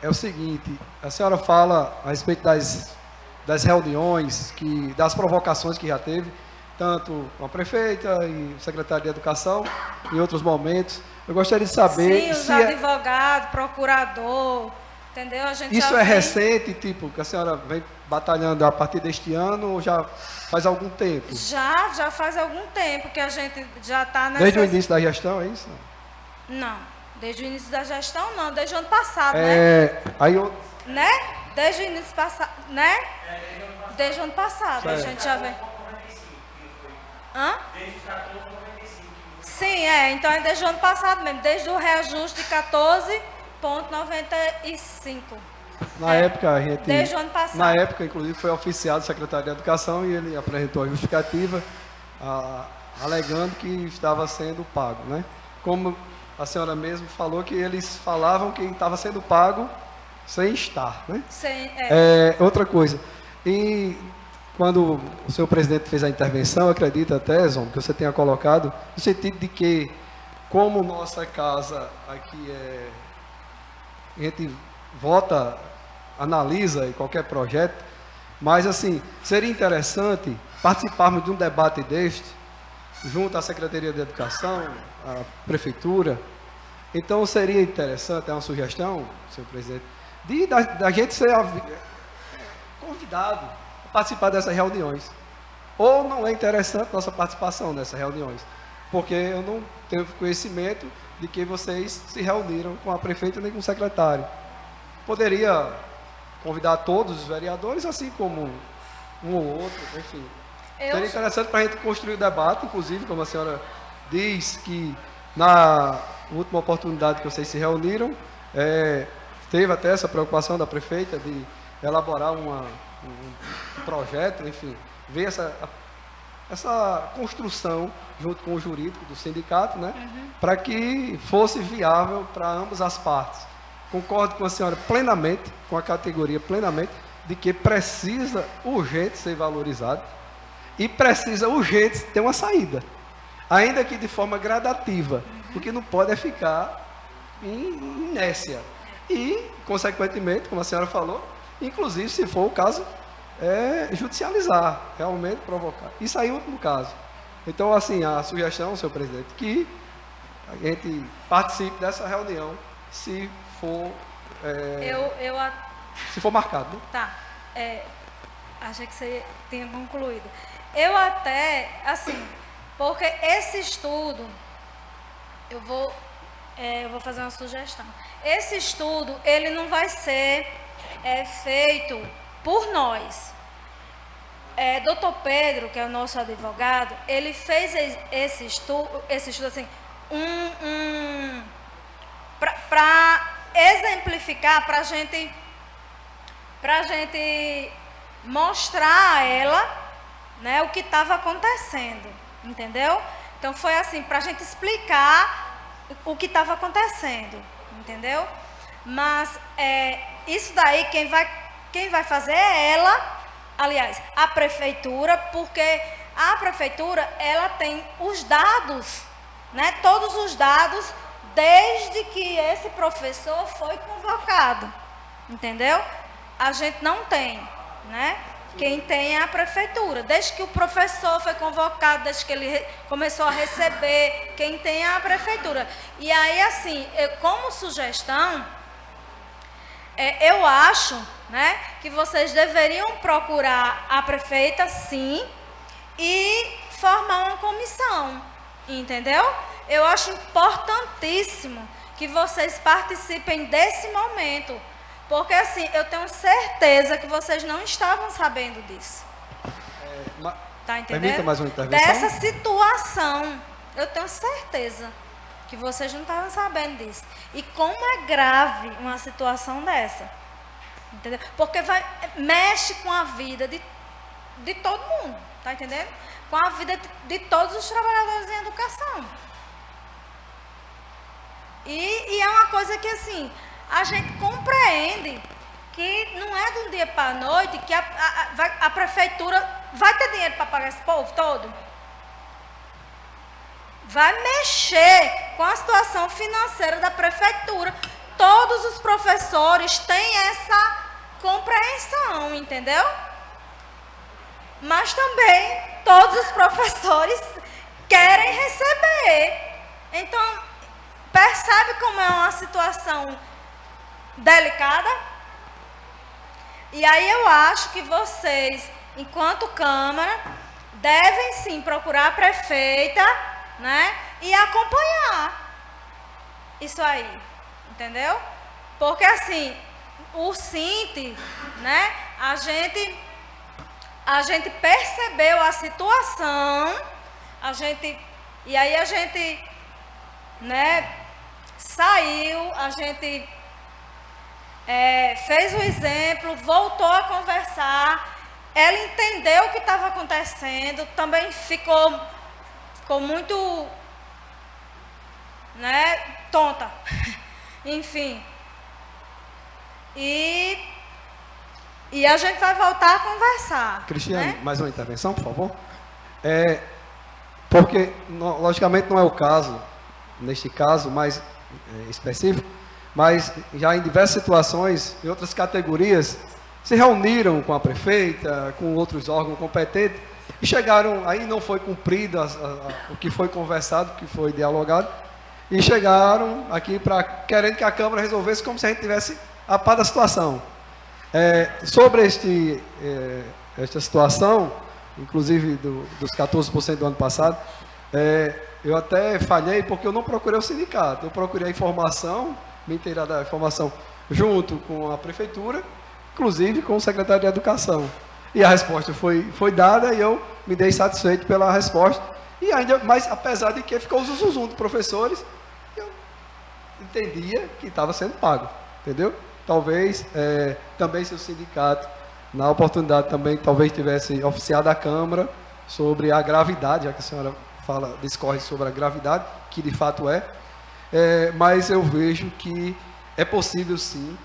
É o seguinte, a senhora fala a respeito das reuniões, das provocações que já teve, tanto com a prefeita e o secretário de Educação, em outros momentos. Eu gostaria de saber Sim, os se advogados, procurador, entendeu? A gente isso já é vem- recente, tipo, que a senhora vem batalhando a partir deste ano ou já faz algum tempo? Já faz algum tempo que a gente já está nessa... Desde o início da gestão, é isso? Não, desde o início da gestão não, desde o ano passado, Aí eu, né? Desde o início passado, né? Desde o ano passado, a Certo. gente já vem... Hã? Sim, então é desde o ano passado mesmo, desde o reajuste de 14,95. na época, a gente... Desde o ano passado. Na época, inclusive, foi oficiado o secretário de Educação e ele apresentou a justificativa alegando que estava sendo pago, né? Como a senhora mesmo falou que eles falavam que estava sendo pago sem estar, né? Sim, Outra coisa, e quando o senhor presidente fez a intervenção, eu acredito até, Zon, que você tenha colocado, no sentido de que, como nossa casa aqui a gente vota, analisa em qualquer projeto, mas assim, seria interessante participarmos de um debate deste, junto à Secretaria de Educação, à Prefeitura. Então seria interessante, é uma sugestão, senhor presidente, da gente ser convidado a participar dessas reuniões. Ou não é interessante nossa participação nessas reuniões, porque eu não tenho conhecimento de que vocês se reuniram com a prefeita nem com o secretário. Poderia convidar todos os vereadores, assim como um ou outro, enfim. Seria interessante para a gente construir o debate, inclusive, como a senhora diz, que na última oportunidade que vocês se reuniram, teve até essa preocupação da prefeita de elaborar um projeto, enfim, ver essa construção junto com o jurídico do sindicato, né, para que fosse viável para ambas as partes. Concordo com a senhora plenamente, com a categoria plenamente, de que precisa urgente ser valorizado e precisa urgente ter uma saída, ainda que de forma gradativa, porque não pode ficar em inércia. E, consequentemente, como a senhora falou, inclusive, se for o caso, judicializar, realmente provocar. Isso aí é o último caso. Então, assim, a sugestão, senhor presidente, que a gente participe dessa reunião, se for, se for marcado. Né? Tá. Achei que você tinha concluído. Eu até, assim, porque esse estudo, eu vou fazer uma sugestão. Esse estudo, ele não vai ser feito por nós. Doutor Pedro, que é o nosso advogado, ele fez esse estudo assim, para exemplificar, para a gente mostrar a ela, né, o que estava acontecendo, entendeu? Então foi assim, para a gente explicar o que estava acontecendo, entendeu? Mas isso daí quem vai fazer é ela, aliás, a prefeitura, porque a prefeitura ela tem os dados, né? Todos os dados desde que esse professor foi convocado, entendeu? A gente não tem, né? Quem tem é a prefeitura. Desde que o professor foi convocado, desde que ele começou a receber, quem tem é a prefeitura. E aí, assim, como sugestão, eu acho, né, que vocês deveriam procurar a prefeita, sim, e formar uma comissão, entendeu? Eu acho importantíssimo que vocês participem desse momento. Porque assim, eu tenho certeza que vocês não estavam sabendo disso. Tá entendendo? Permita mais uma intervenção? Dessa situação, eu tenho certeza que vocês não estavam sabendo disso. E como é grave uma situação dessa. Entendeu? Porque mexe com a vida de todo mundo, tá entendendo? Com a vida de todos os trabalhadores em educação. E é uma coisa que, assim, a gente compreende que não é de um dia para a noite que a prefeitura vai ter dinheiro para pagar esse povo todo. Vai mexer com a situação financeira da prefeitura. Todos os professores têm essa compreensão, entendeu? Mas também todos os professores querem receber. Então, percebe como é uma situação delicada? E aí eu acho que vocês, enquanto Câmara, devem sim procurar a prefeita, né? E acompanhar isso aí, entendeu? Porque assim, o Sinte, né? A gente percebeu a situação, e aí a gente, né? Saiu, a gente fez o exemplo, voltou a conversar, ela entendeu o que estava acontecendo, também ficou muito, né, tonta, enfim, e a gente vai voltar a conversar. Cristiane, né? mais uma intervenção, por favor? Porque, logicamente, não é o caso, neste caso mais específico, mas já em diversas situações, em outras categorias, se reuniram com a prefeita, com outros órgãos competentes, e chegaram, aí não foi cumprido o que foi conversado, o que foi dialogado, e chegaram aqui querendo que a Câmara resolvesse como se a gente tivesse a par da situação. Sobre esta situação, inclusive dos 14% do ano passado, eu até falhei porque eu não procurei o sindicato, eu procurei a informação, me inteirar da informação junto com a prefeitura, inclusive com o secretário de Educação. E a resposta foi dada e eu me dei satisfeito pela resposta. E ainda, mas apesar de que ficou o zuzum dos professores, eu entendia que estava sendo pago, entendeu? Talvez também se o sindicato, na oportunidade também, talvez tivesse oficiado a Câmara sobre a gravidade, já que a senhora discorre sobre a gravidade, que de fato mas eu vejo que é possível sim,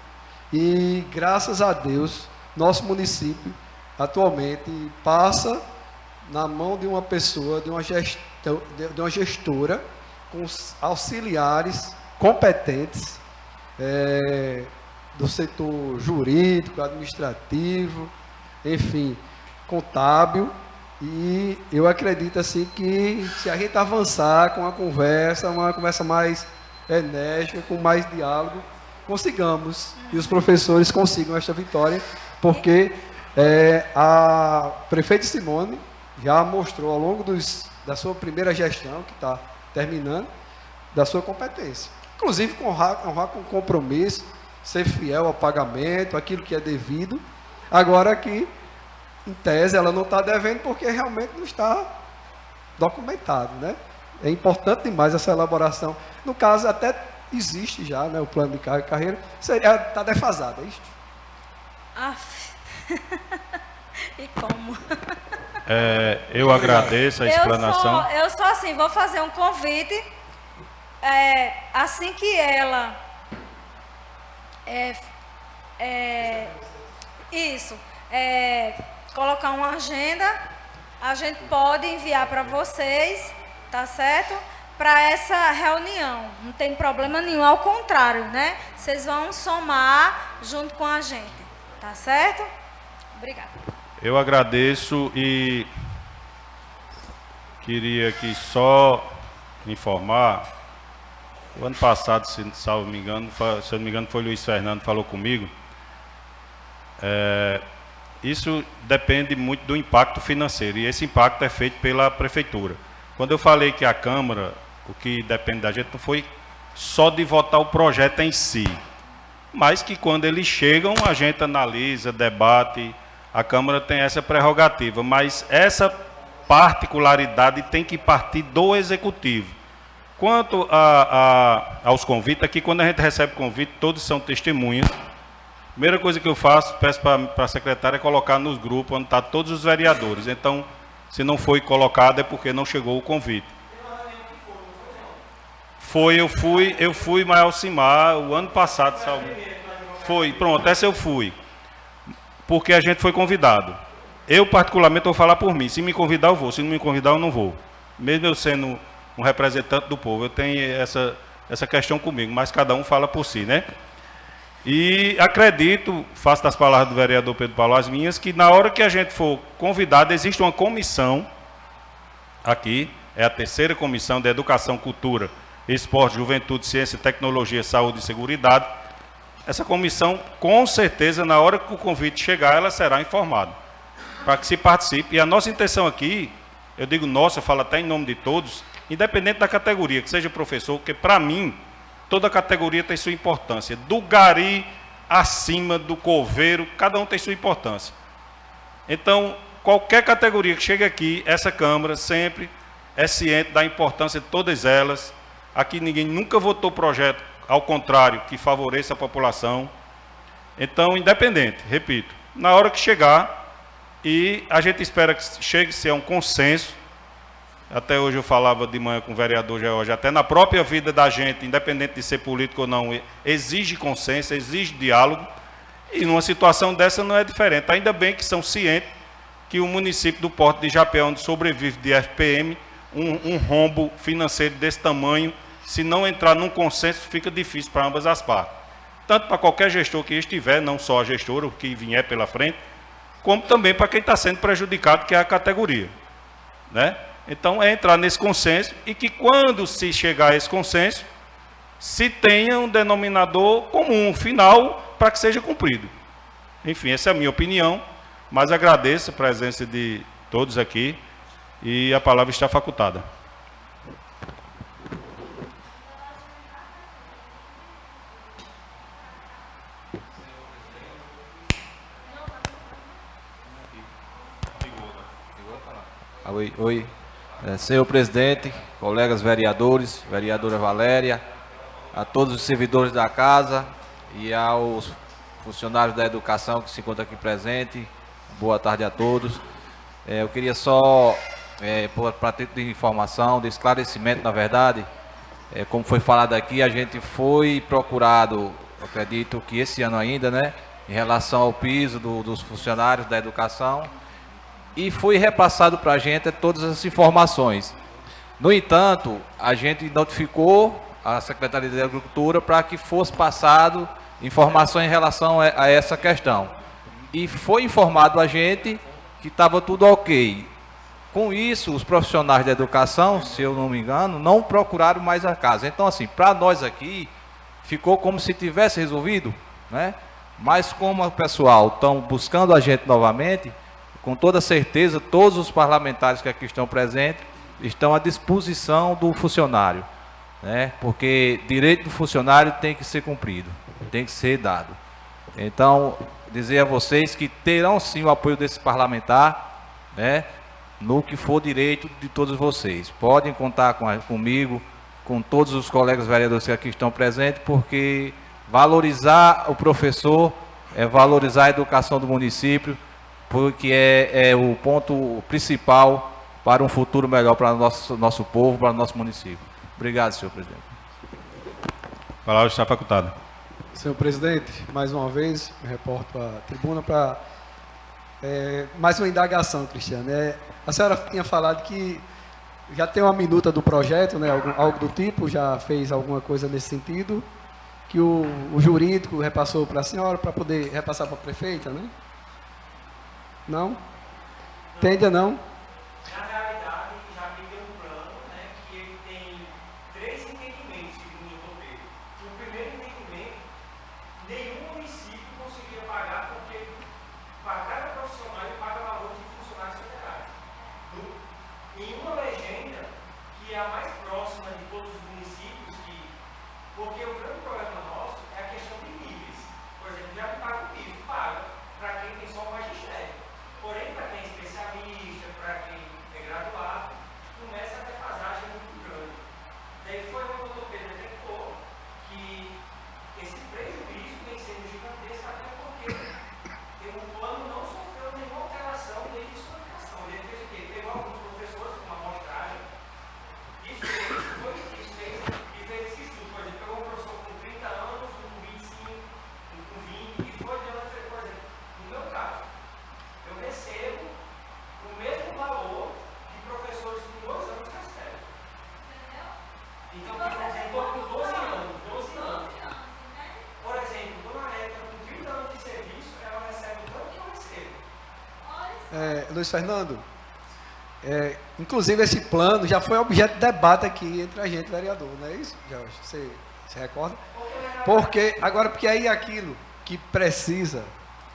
e graças a Deus, nosso município atualmente passa na mão de uma pessoa, de uma gestora, com auxiliares competentes, do setor jurídico, administrativo, enfim, contábil, e eu acredito assim que se a gente avançar com uma conversa mais enérgica, com mais diálogo, consigamos, e os professores consigam esta vitória, porque a prefeita Simone já mostrou ao longo da sua primeira gestão, que está terminando, da sua competência. Inclusive, honrar com compromisso, ser fiel ao pagamento, aquilo que é devido. Agora que, em tese, ela não está devendo porque realmente não está documentado, né? É importante demais essa elaboração. No caso, até existe já, né, o plano de carreira, está defasado, é isso? E como? Eu agradeço a explanação. Eu só assim, vou fazer um convite, assim que ela colocar uma agenda, a gente pode enviar para vocês, tá certo? Para essa reunião, não tem problema nenhum, ao contrário, né? Vocês vão somar junto com a gente, tá certo? Obrigada. Eu agradeço e queria aqui só informar, o ano passado, se eu não me engano, foi o Luiz Fernando que falou comigo, isso depende muito do impacto financeiro, e esse impacto é feito pela prefeitura. Quando eu falei que a Câmara, o que depende da gente, não foi só de votar o projeto em si, mas que quando eles chegam, a gente analisa, debate, a Câmara tem essa prerrogativa, mas essa particularidade tem que partir do Executivo. Quanto aos convites, aqui quando a gente recebe convite, todos são testemunhas. Primeira coisa que eu faço, peço para a secretária colocar nos grupos onde estão todos os vereadores. Então, se não foi colocado é porque não chegou o convite. Eu fui, mas Alcimar, o ano passado, salvo. Foi, pronto, essa eu fui. Porque a gente foi convidado. Eu, particularmente, vou falar por mim. Se me convidar, eu vou. Se não me convidar, eu não vou. Mesmo eu sendo um representante do povo, eu tenho essa questão comigo, mas cada um fala por si, né? E acredito, faço das palavras do vereador Pedro Paulo as minhas, que na hora que a gente for convidado, existe uma comissão aqui, é a terceira comissão de Educação, Cultura, Esporte, Juventude, Ciência, Tecnologia, Saúde e Seguridade. Essa comissão, com certeza, na hora que o convite chegar, ela será informada, para que se participe. E a nossa intenção aqui, eu digo nossa, eu falo até em nome de todos, independente da categoria, que seja professor, porque para mim, toda categoria tem sua importância. Do gari acima, do coveiro, cada um tem sua importância. Então, qualquer categoria que chegue aqui, essa Câmara sempre é ciente da importância de todas elas. Aqui ninguém nunca votou projeto, ao contrário, que favoreça a população. Então, independente, repito, na hora que chegar, e a gente espera que chegue-se a um consenso. Até hoje eu falava de manhã com o vereador George, até na própria vida da gente, independente de ser político ou não, exige consenso, exige diálogo, e numa situação dessa não é diferente. Ainda bem que são cientes que o município do Porto de Japé, onde sobrevive de FPM, um rombo financeiro desse tamanho, se não entrar num consenso, fica difícil para ambas as partes. Tanto para qualquer gestor que estiver, não só a gestora, o que vier pela frente, como também para quem está sendo prejudicado, que é a categoria, né? Então, é entrar nesse consenso e que quando se chegar a esse consenso, se tenha um denominador comum, final, para que seja cumprido. Enfim, essa é a minha opinião, mas agradeço a presença de todos aqui e a palavra está facultada. Oi. Senhor presidente, colegas vereadores, vereadora Valéria, a todos os servidores da casa e aos funcionários da educação que se encontram aqui presentes, boa tarde a todos. Eu queria só, para ter de informação, de esclarecimento, na verdade, como foi falado aqui, a gente foi procurado, acredito que esse ano ainda, né, em relação ao piso dos funcionários da educação, e foi repassado para a gente todas as informações. No entanto, a gente notificou a Secretaria de Agricultura para que fosse passado informações em relação a essa questão. E foi informado a gente que estava tudo ok. Com isso, os profissionais da educação, se eu não me engano, não procuraram mais a casa. Então, assim, para nós aqui, ficou como se tivesse resolvido, né? Mas como o pessoal estão buscando a gente novamente, com toda certeza, todos os parlamentares que aqui estão presentes estão à disposição do funcionário, né? Porque direito do funcionário tem que ser cumprido, tem que ser dado. Então, dizer a vocês que terão sim o apoio desse parlamentar, né? No que for direito de todos vocês. Podem contar comigo, com todos os colegas vereadores que aqui estão presentes, porque valorizar o professor é valorizar a educação do município, porque é o ponto principal para um futuro melhor para o nosso povo, para o nosso município. Obrigado, senhor presidente. A palavra está facultada. Senhor presidente, mais uma vez, me reporto à tribuna para mais uma indagação, Cristiano. A senhora tinha falado que já tem uma minuta do projeto, né, algo do tipo, já fez alguma coisa nesse sentido, que o jurídico repassou para a senhora para poder repassar para a prefeita, né? Não? Tende a não? Na realidade, já tem um plano, né, que ele tem 3 entendimentos, segundo o doutor Pedro. O primeiro entendimento, nenhum município conseguia pagar, porque para cada profissional ele paga valor de funcionários federais. Em uma legenda, que é a mais próxima de todos os municípios, porque o grande problema nosso é a questão de níveis. Por exemplo, já não paga o piso, paga para quem tem só o magistério. Luiz Fernando, inclusive esse plano já foi objeto de debate aqui entre a gente, vereador, não é isso, Jorge? Você se recorda? Porque aí aquilo que precisa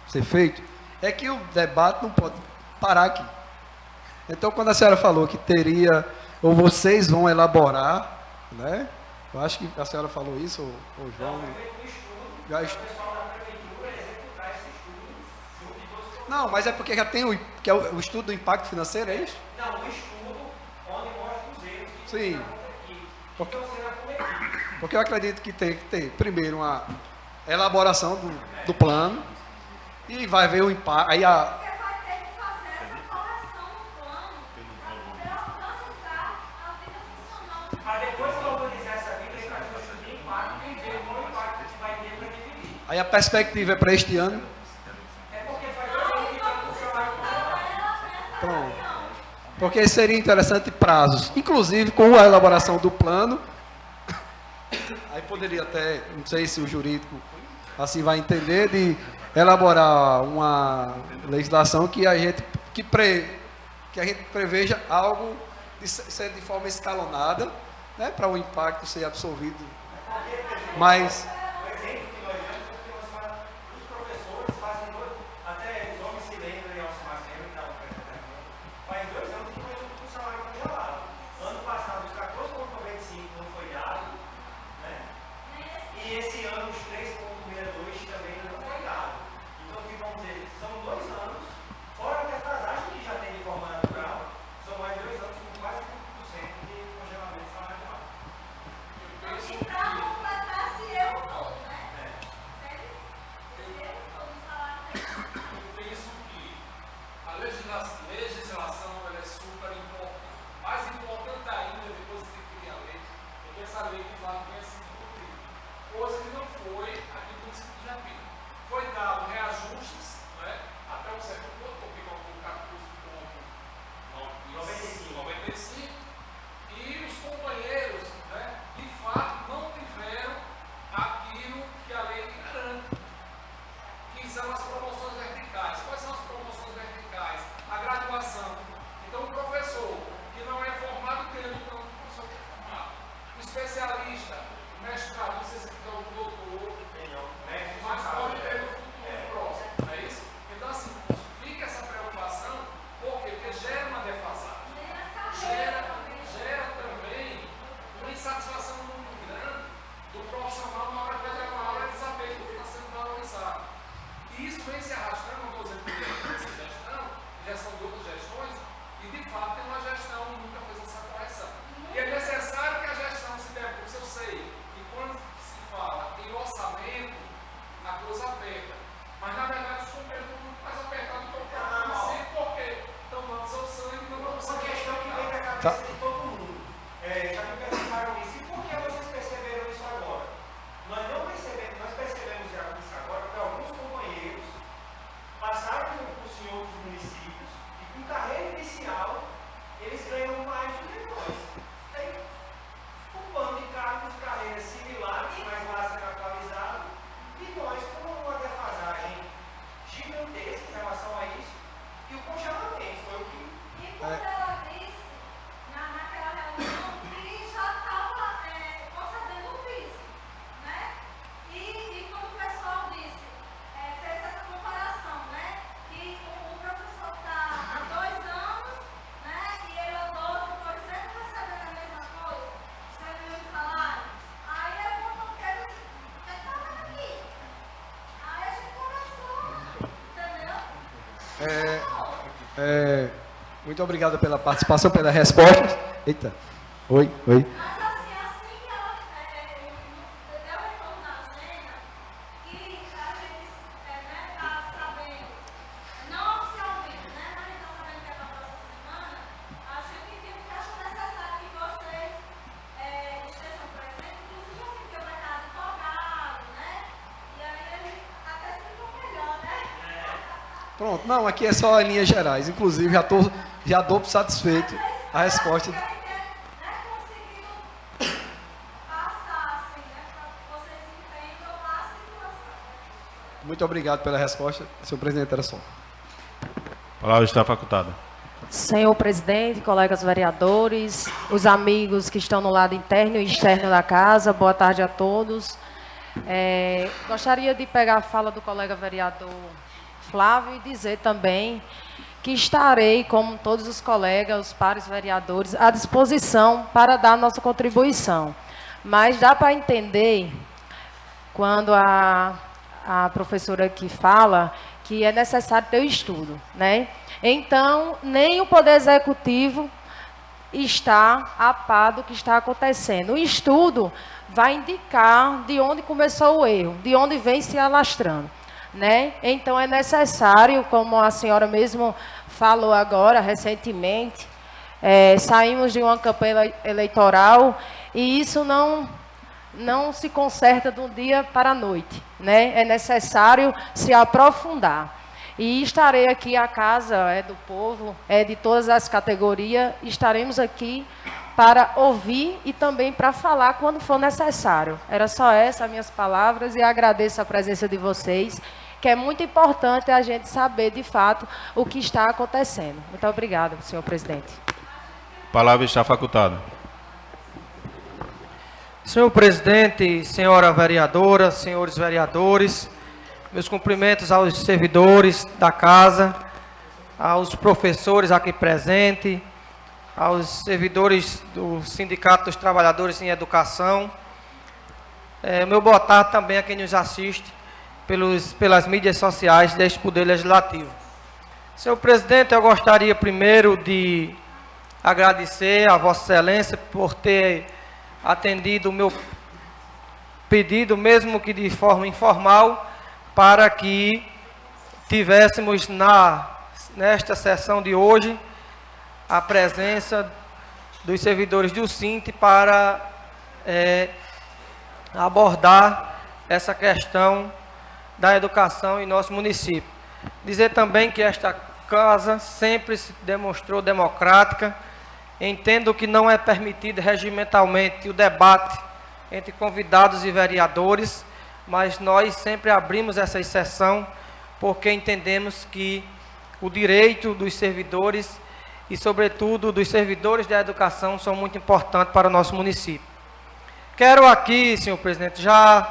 ser feito é que o debate não pode parar aqui. Então, quando a senhora falou que teria, ou vocês vão elaborar, né? Eu acho que a senhora falou isso, ou João. Não, mas é porque já tem o estudo do impacto financeiro, é isso? Não, o estudo onde mostra os erros que Sim. estão aqui, que estão sendo acometidos. Porque eu acredito que tem que ter, primeiro, uma elaboração do plano, e vai ver o impacto. Aí Porque vai ter que fazer essa correção no plano para poder organizar a vida funcional. Para depois que organizar essa vida, ele vai fazer o estudo de impacto e ver qual o impacto que vai ter para dividir. a perspectiva é para este ano. É porque faz 2 anos que está com o salário todo. Pronto. Porque seria interessante prazos, inclusive com a elaboração do plano. Aí poderia até, não sei se o jurídico assim vai entender, de elaborar uma legislação que a gente preveja algo de ser de forma escalonada, né, para o impacto ser absorvido. Mas O exemplo que nós damos é que os professores fazem, até os homens se lembram, e Alcimar se lembra, que estava apresentando, faz 2 anos que nós estamos com o salário congelado. Ano passado, os 14,95 não foi dado, né? E esse ano, os 3,62 também não foi dado. Então, o que vamos dizer? São 2 anos, fora a defasagem que já tem de forma natural, são mais 2 anos com quase 30% de congelamento salarial. E para completar esse erro todo, né? Esse erro todo no salário tem. Eu penso que a legislação ela é super importante. Mais importante ainda, depois que cria a lei, é que essa lei de fato venha se cumprir. Coisa que não foi aqui no município de Japim. Foi dado reajustes, né, até um certo ponto, porque vão colocar custo como 95, e os companheiros, né, de fato não tiveram aquilo que a lei garante, que são as promoções verticais. Quais são as promoções verticais? A graduação. Então, o professor que não é formado tem o plano do professor que é formado. O especialista, o mestrado, não sei se é o doutor, mas pode ter no futuro próximo, não é isso? Então, assim, fica essa preocupação, por quê? Porque gera uma defasagem. Gera também uma insatisfação muito grande do profissional na hora que vai dar uma aula de saber que está sendo valorizado. E isso vem se arrastando, não estou dizendo que essa gestão de outras gestões, e de fato tem uma gestão que nunca fez essa correção. E é necessário que a gestão se dê, porque eu sei que quando se fala em orçamento, a coisa aperta. Mas na verdade os companheiros estão muito mais apertados do que o próprio município, porque estão dando seu sangue e não vão Uma conseguir. questão que vem da cabeça de todo mundo. Já me perguntaram isso, e por que vocês perceberam isso agora? Nós não percebemos, nós percebemos já isso agora, porque alguns companheiros passaram por curso em outros municípios e com carreira inicial eles ganham mais do que nós. Tem um bando de cargos de carreira similares, mas lá sendo atualizado, e nós com uma defasagem gigantesca em relação a isso, e o congelamento foi o que. E quando ela disse, naquela reunião, que já estava concedendo o piso, né? E quando o pessoal disse, fez essa comparação, né? Que o professor está há 2 anos, né? E ele há 12, por exemplo, recebendo a mesma coisa, recebendo o mesmo salário. Aí eu perguntei, o que está fazendo aqui? Aí a gente conversou, entendeu? Muito obrigado pela participação, pela resposta. Eita. Oi. Mas assim que ela deu retorno na agenda, que a gente está sabendo, não oficialmente, né? Mas a gente está sabendo que é para a próxima semana, a gente viu que acha necessário que vocês estejam presentes, inclusive assim, porque vai estar advogado, né? E aí ele até se ficou melhor, né? Pronto. Não, aqui é só em linhas gerais. Inclusive, já dou por satisfeito a resposta. Conseguiram passar, assim, né? Para que vocês entendam a situação. Muito obrigado pela resposta. Senhor presidente, era só. A palavra está facultada. Senhor presidente, colegas vereadores, os amigos que estão no lado interno e externo da casa, boa tarde a todos. Gostaria de pegar a fala do colega vereador Flávio e dizer também que estarei, como todos os colegas, os pares vereadores, à disposição para dar nossa contribuição. Mas dá para entender, quando a professora aqui fala, que é necessário ter o estudo, né? Então, nem o Poder Executivo está a par do que está acontecendo. O estudo vai indicar de onde começou o erro, de onde vem se alastrando, né? Então, é necessário, como a senhora mesmo falou agora, recentemente, saímos de uma campanha eleitoral e isso não se conserta de um dia para a noite, né? É necessário se aprofundar. E estarei aqui, a casa é do povo, é de todas as categorias, estaremos aqui para ouvir e também para falar quando for necessário. Era só essas minhas palavras e agradeço a presença de vocês, que é muito importante a gente saber, de fato, o que está acontecendo. Muito obrigada, senhor presidente. A palavra está facultada. Senhor presidente, senhora vereadora, senhores vereadores, meus cumprimentos aos servidores da casa, aos professores aqui presentes, aos servidores do Sindicato dos Trabalhadores em Educação. Meu boa tarde também a quem nos assiste pelas mídias sociais deste Poder Legislativo. Senhor presidente, eu gostaria primeiro de agradecer a Vossa Excelência por ter atendido o meu pedido, mesmo que de forma informal, para que tivéssemos nesta sessão de hoje a presença dos servidores do SINT para abordar essa questão da educação em nosso município. Dizer também que esta casa sempre se demonstrou democrática. Entendo que não é permitido regimentalmente o debate entre convidados e vereadores, mas nós sempre abrimos essa exceção porque entendemos que o direito dos servidores e, sobretudo, dos servidores da educação são muito importantes para o nosso município. Quero aqui, senhor presidente, já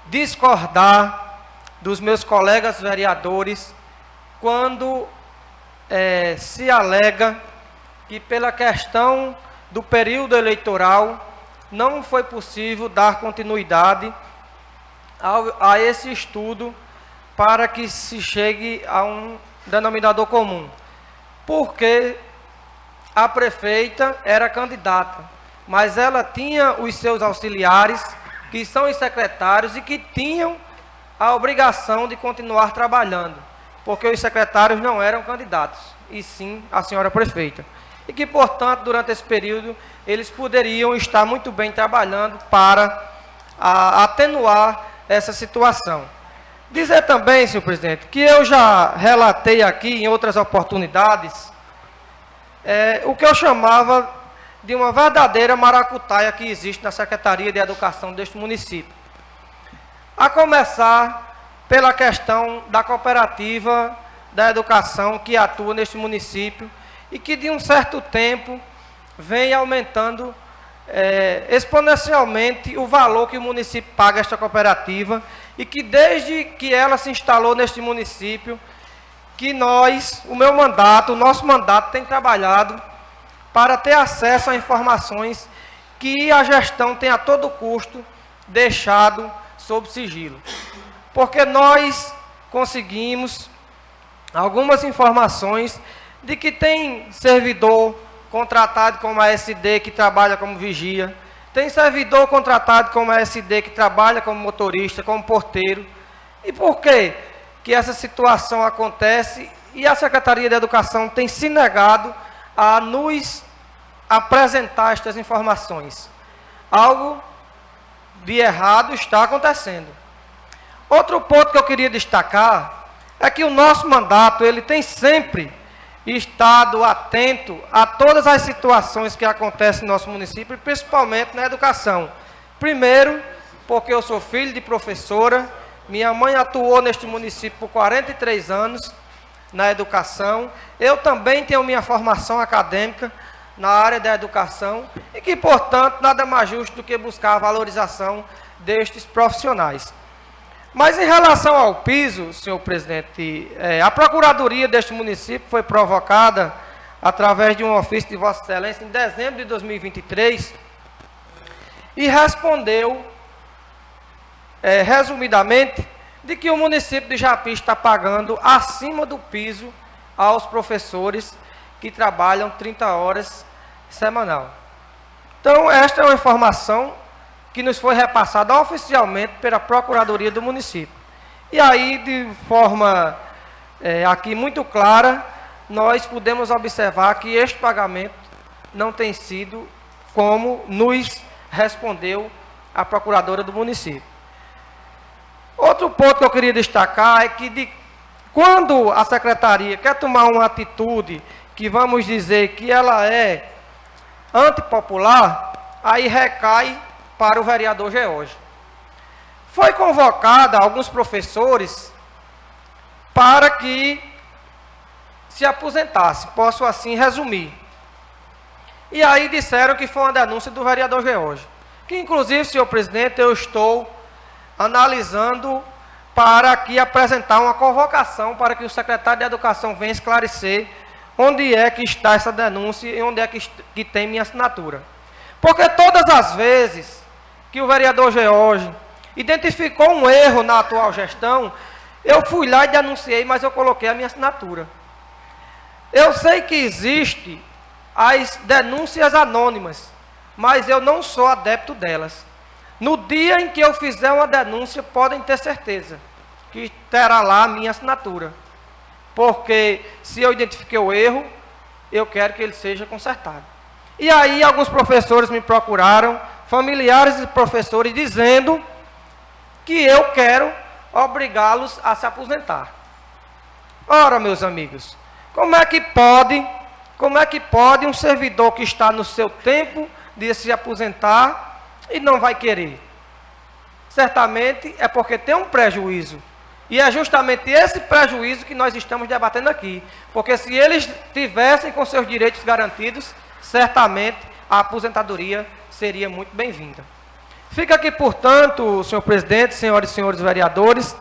discordar dos meus colegas vereadores quando se alega que pela questão do período eleitoral não foi possível dar continuidade a esse estudo para que se chegue a um denominador comum. Porque a prefeita era candidata, mas ela tinha os seus auxiliares, que são os secretários e que tinham a obrigação de continuar trabalhando, porque os secretários não eram candidatos, e sim a senhora prefeita. E que, portanto, durante esse período, eles poderiam estar muito bem trabalhando para atenuar essa situação. Dizer também, senhor presidente, que eu já relatei aqui em outras oportunidades o que eu chamava de uma verdadeira maracutaia que existe na Secretaria de Educação deste município. A começar pela questão da cooperativa da educação que atua neste município e que de um certo tempo vem aumentando exponencialmente o valor que o município paga a esta cooperativa e que desde que ela se instalou neste município, que o nosso mandato tem trabalhado para ter acesso a informações que a gestão tem a todo custo deixado sob sigilo. Porque nós conseguimos algumas informações de que tem servidor contratado como ASD que trabalha como vigia, tem servidor contratado como ASD que trabalha como motorista, como porteiro. E por quê que essa situação acontece e a Secretaria de Educação tem se negado a nos apresentar estas informações? Algo de errado está acontecendo. Outro ponto que eu queria destacar é que o nosso mandato ele tem sempre estado atento a todas as situações que acontecem no nosso município, principalmente na educação. Primeiro, porque eu sou filho de professora, minha mãe atuou neste município por 43 anos, na educação. Eu também tenho minha formação acadêmica na área da educação e que, portanto, nada mais justo do que buscar a valorização destes profissionais. Mas em relação ao piso, senhor presidente, a procuradoria deste município foi provocada através de um ofício de Vossa Excelência em dezembro de 2023 e respondeu, resumidamente, de que o município de Japi está pagando acima do piso aos professores que trabalham 30 horas semanal. Então, esta é uma informação que nos foi repassada oficialmente pela Procuradoria do município. E aí, de forma aqui muito clara, nós podemos observar que este pagamento não tem sido como nos respondeu a Procuradora do município. Outro ponto que eu queria destacar é que quando a Secretaria quer tomar uma atitude que vamos dizer que ela é antipopular, aí recai para o vereador George. Foi convocada alguns professores para que se aposentasse, posso assim resumir. E aí disseram que foi uma denúncia do vereador George, que inclusive, senhor presidente, eu estou analisando para aqui apresentar uma convocação para que o secretário de Educação venha esclarecer onde é que está essa denúncia e onde é que tem minha assinatura. Porque todas as vezes que o vereador George identificou um erro na atual gestão, eu fui lá e denunciei, mas eu coloquei a minha assinatura. Eu sei que existe as denúncias anônimas, mas eu não sou adepto delas. No dia em que eu fizer uma denúncia, podem ter certeza que terá lá a minha assinatura. Porque se eu identifiquei o erro, eu quero que ele seja consertado. E aí alguns professores me procuraram, familiares e professores, dizendo que eu quero obrigá-los a se aposentar. Ora, meus amigos, como é que pode um servidor que está no seu tempo de se aposentar e não vai querer? Certamente é porque tem um prejuízo. E é justamente esse prejuízo que nós estamos debatendo aqui. Porque se eles tivessem com seus direitos garantidos, certamente a aposentadoria seria muito bem-vinda. Fica aqui, portanto, senhor presidente, senhoras e senhores vereadores,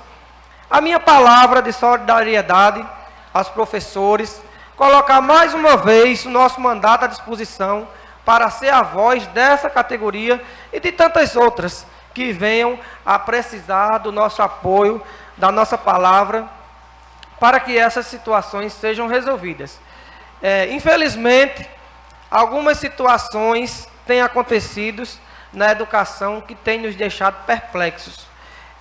a minha palavra de solidariedade aos professores, colocar mais uma vez o nosso mandato à disposição para ser a voz dessa categoria e de tantas outras que venham a precisar do nosso apoio, da nossa palavra, para que essas situações sejam resolvidas. Infelizmente, algumas situações têm acontecido na educação que têm nos deixado perplexos.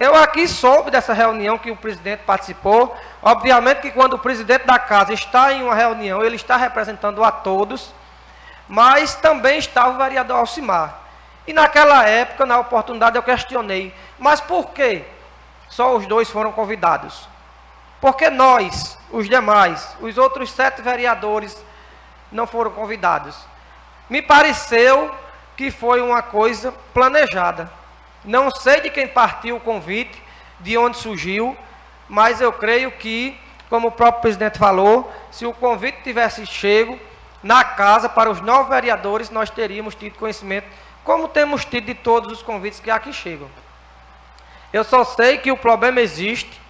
Eu aqui soube dessa reunião que o presidente participou. Obviamente que quando o presidente da casa está em uma reunião, ele está representando a todos, mas também estava o vereador Alcimar. E naquela época, na oportunidade, eu questionei, mas por que só os dois foram convidados? Porque nós, os demais, os outros 7 vereadores, não foram convidados. Me pareceu que foi uma coisa planejada. Não sei de quem partiu o convite, de onde surgiu, mas eu creio que, como o próprio presidente falou, se o convite tivesse chego na casa para os 9 vereadores, nós teríamos tido conhecimento, como temos tido de todos os convites que aqui chegam. Eu só sei que o problema existe,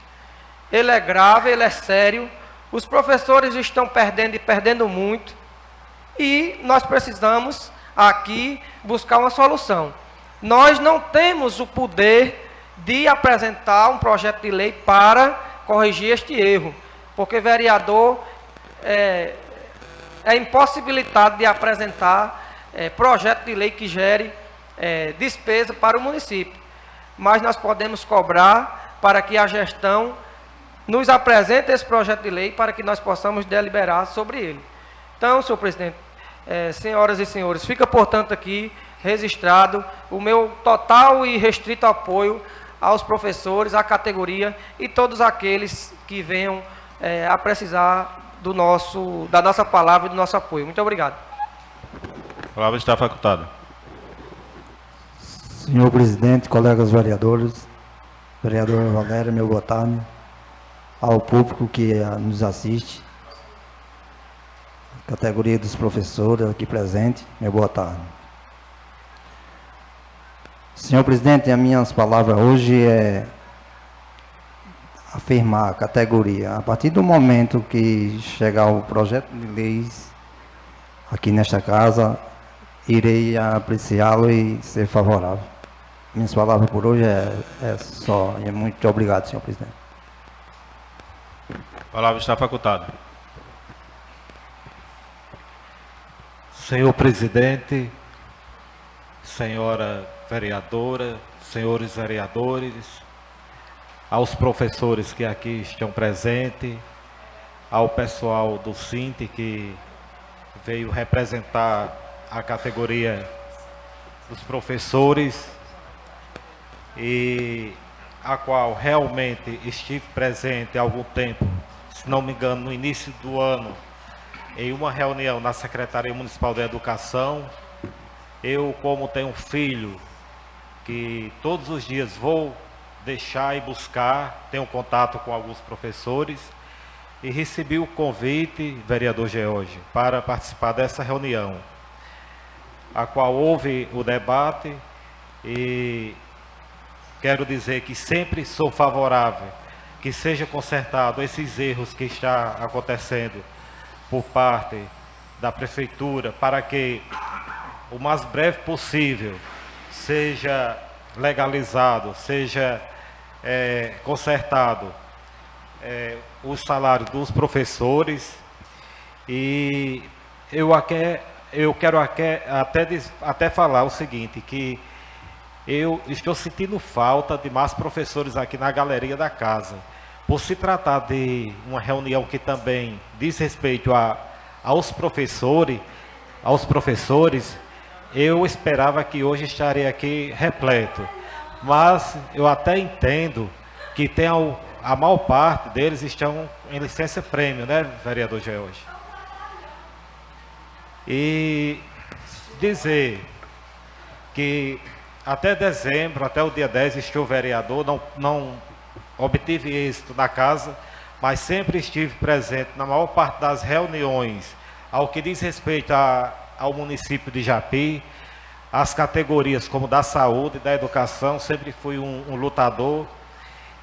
ele é grave, ele é sério, os professores estão perdendo e perdendo muito, e nós precisamos aqui buscar uma solução. Nós não temos o poder de apresentar um projeto de lei para corrigir este erro, porque vereador é impossibilitado de apresentar projeto de lei que gere despesa para o município. Mas nós podemos cobrar para que a gestão nos apresente esse projeto de lei para que nós possamos deliberar sobre ele. Então, senhor presidente, senhoras e senhores, fica, portanto, aqui registrado o meu total e restrito apoio aos professores, à categoria e todos aqueles que venham a precisar da nossa palavra e do nosso apoio. Muito obrigado. A palavra está facultada. Senhor presidente, colegas vereadores, vereadora Valéria, meu boa tarde. ao público que nos assiste, categoria dos professores aqui presentes, meu boa tarde. Senhor presidente, as minhas palavras hoje é afirmar a categoria. A partir do momento que chegar o projeto de leis aqui nesta casa, irei apreciá-lo e ser favorável. Minhas palavras por hoje é só. E muito obrigado, senhor presidente. A palavra está facultada. Senhor presidente, senhora vereadora, senhores vereadores, aos professores que aqui estão presentes, ao pessoal do SINT que veio representar a categoria dos professores e a qual realmente estive presente há algum tempo, se não me engano, no início do ano, em uma reunião na Secretaria Municipal da Educação. Eu, como tenho um filho que todos os dias vou deixar e buscar, tenho contato com alguns professores e recebi o convite, vereador George, para participar dessa reunião, a qual houve o debate e quero dizer que sempre sou favorável que seja consertado esses erros que está acontecendo por parte da prefeitura, para que o mais breve possível seja legalizado, seja consertado o salário dos professores. E eu quero até falar o seguinte, que eu estou sentindo falta de mais professores aqui na galeria da casa. Por se tratar de uma reunião que também diz respeito aos professores, eu esperava que hoje estaria aqui repleto. Mas eu até entendo que a maior parte deles estão em licença prêmio, né, vereador George? E dizer que até dezembro, até o dia 10, estou vereador, não obtive êxito na casa, mas sempre estive presente na maior parte das reuniões, ao que diz respeito ao município de Japi, as categorias como da saúde e da educação, sempre fui um lutador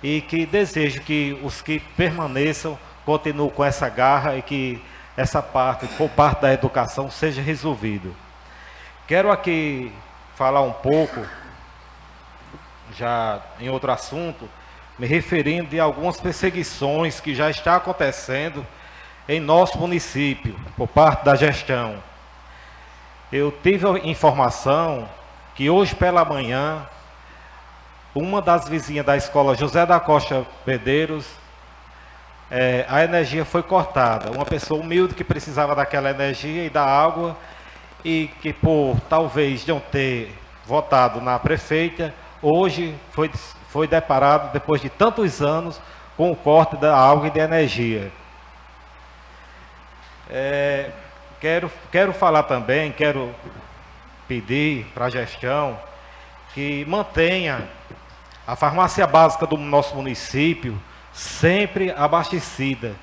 e que desejo que os que permaneçam continuem com essa garra e que essa parte, por parte da educação, seja resolvido. Quero aqui falar um pouco, já em outro assunto, me referindo de algumas perseguições que já estão acontecendo em nosso município, por parte da gestão. Eu tive a informação que hoje pela manhã, uma das vizinhas da escola José da Costa Medeiros, a energia foi cortada. Uma pessoa humilde que precisava daquela energia e da água, e que por talvez não ter votado na prefeita, hoje foi deparado, depois de tantos anos, com o corte da água e da energia. Quero falar também, quero pedir para a gestão que mantenha a farmácia básica do nosso município sempre abastecida,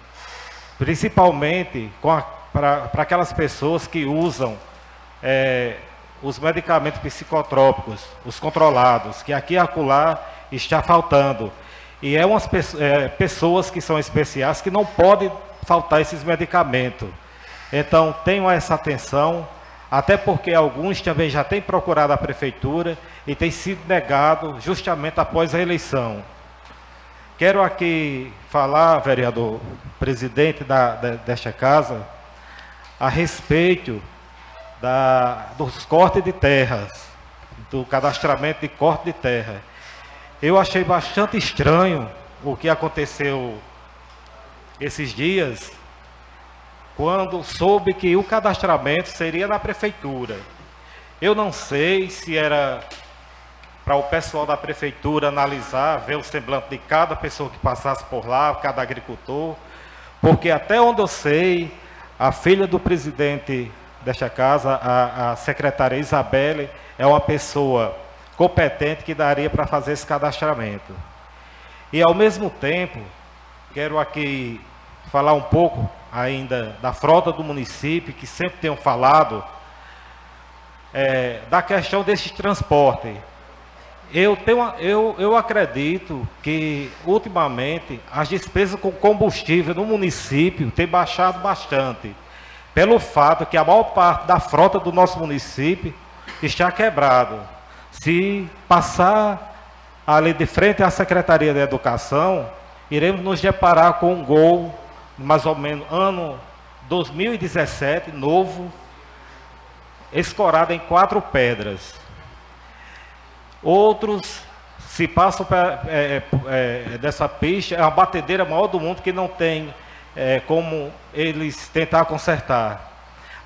principalmente para aquelas pessoas que usam os medicamentos psicotrópicos, os controlados, que aqui e acolá está faltando. E umas pessoas que são especiais que não podem faltar esses medicamentos. Então, tenham essa atenção, até porque alguns também já têm procurado a prefeitura e têm sido negado justamente após a eleição. Quero aqui falar, vereador, presidente desta casa, a respeito dos cortes de terras, do cadastramento de corte de terra. Eu achei bastante estranho o que aconteceu esses dias, quando soube que o cadastramento seria na prefeitura. Eu não sei se era para o pessoal da prefeitura analisar, ver o semblante de cada pessoa que passasse por lá, cada agricultor, porque até onde eu sei, a filha do presidente desta casa, a secretária Isabelle, é uma pessoa competente que daria para fazer esse cadastramento. E ao mesmo tempo, quero aqui falar um pouco ainda da frota do município, que sempre tenho falado, da questão desse transporte. Eu acredito que, ultimamente, as despesas com combustível no município têm baixado bastante, pelo fato que a maior parte da frota do nosso município está quebrado. Se passar ali de frente à Secretaria da Educação, iremos nos deparar com um Gol, mais ou menos ano 2017, novo, escorado em 4 pedras. Outros, se passam dessa pista, é uma batedeira maior do mundo que não tem como eles tentar consertar.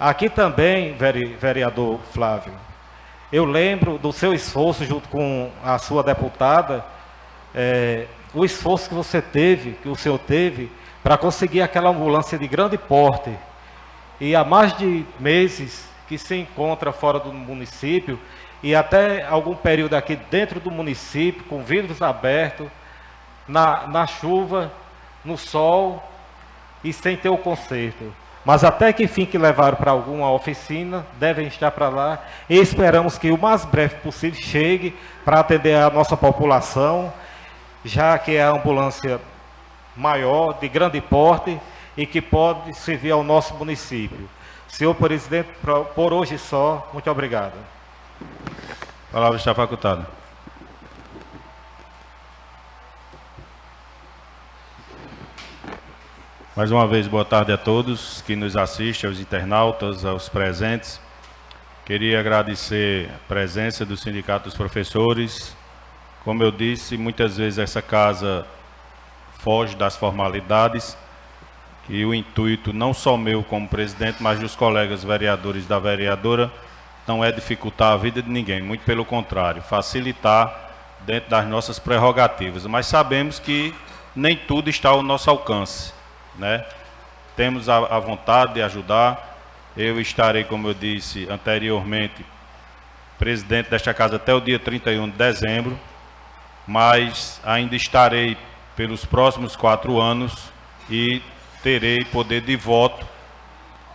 Aqui também, vereador Flávio, eu lembro do seu esforço junto com a sua deputada, o esforço que você teve, que o senhor teve, para conseguir aquela ambulância de grande porte. E há mais de meses que se encontra fora do município, e até algum período aqui dentro do município, com vidros abertos, na chuva, no sol, e sem ter o conserto. Mas até que enfim que levaram para alguma oficina, devem estar para lá, e esperamos que o mais breve possível chegue para atender a nossa população, já que é a ambulância maior, de grande porte, e que pode servir ao nosso município. Senhor presidente, por hoje só, muito obrigado. A palavra está facultada. Mais uma vez, boa tarde a todos que nos assistem, aos internautas, aos presentes. Queria agradecer a presença do Sindicato dos Professores. Como eu disse, muitas vezes essa casa foge das formalidades, e o intuito não só meu como presidente, mas dos colegas vereadores da vereadora, não é dificultar a vida de ninguém, muito pelo contrário, facilitar dentro das nossas prerrogativas. Mas sabemos que nem tudo está ao nosso alcance, né? Temos a vontade de ajudar. Eu estarei, como eu disse anteriormente, presidente desta casa até o dia 31 de dezembro, mas ainda estarei pelos próximos 4 anos e terei poder de voto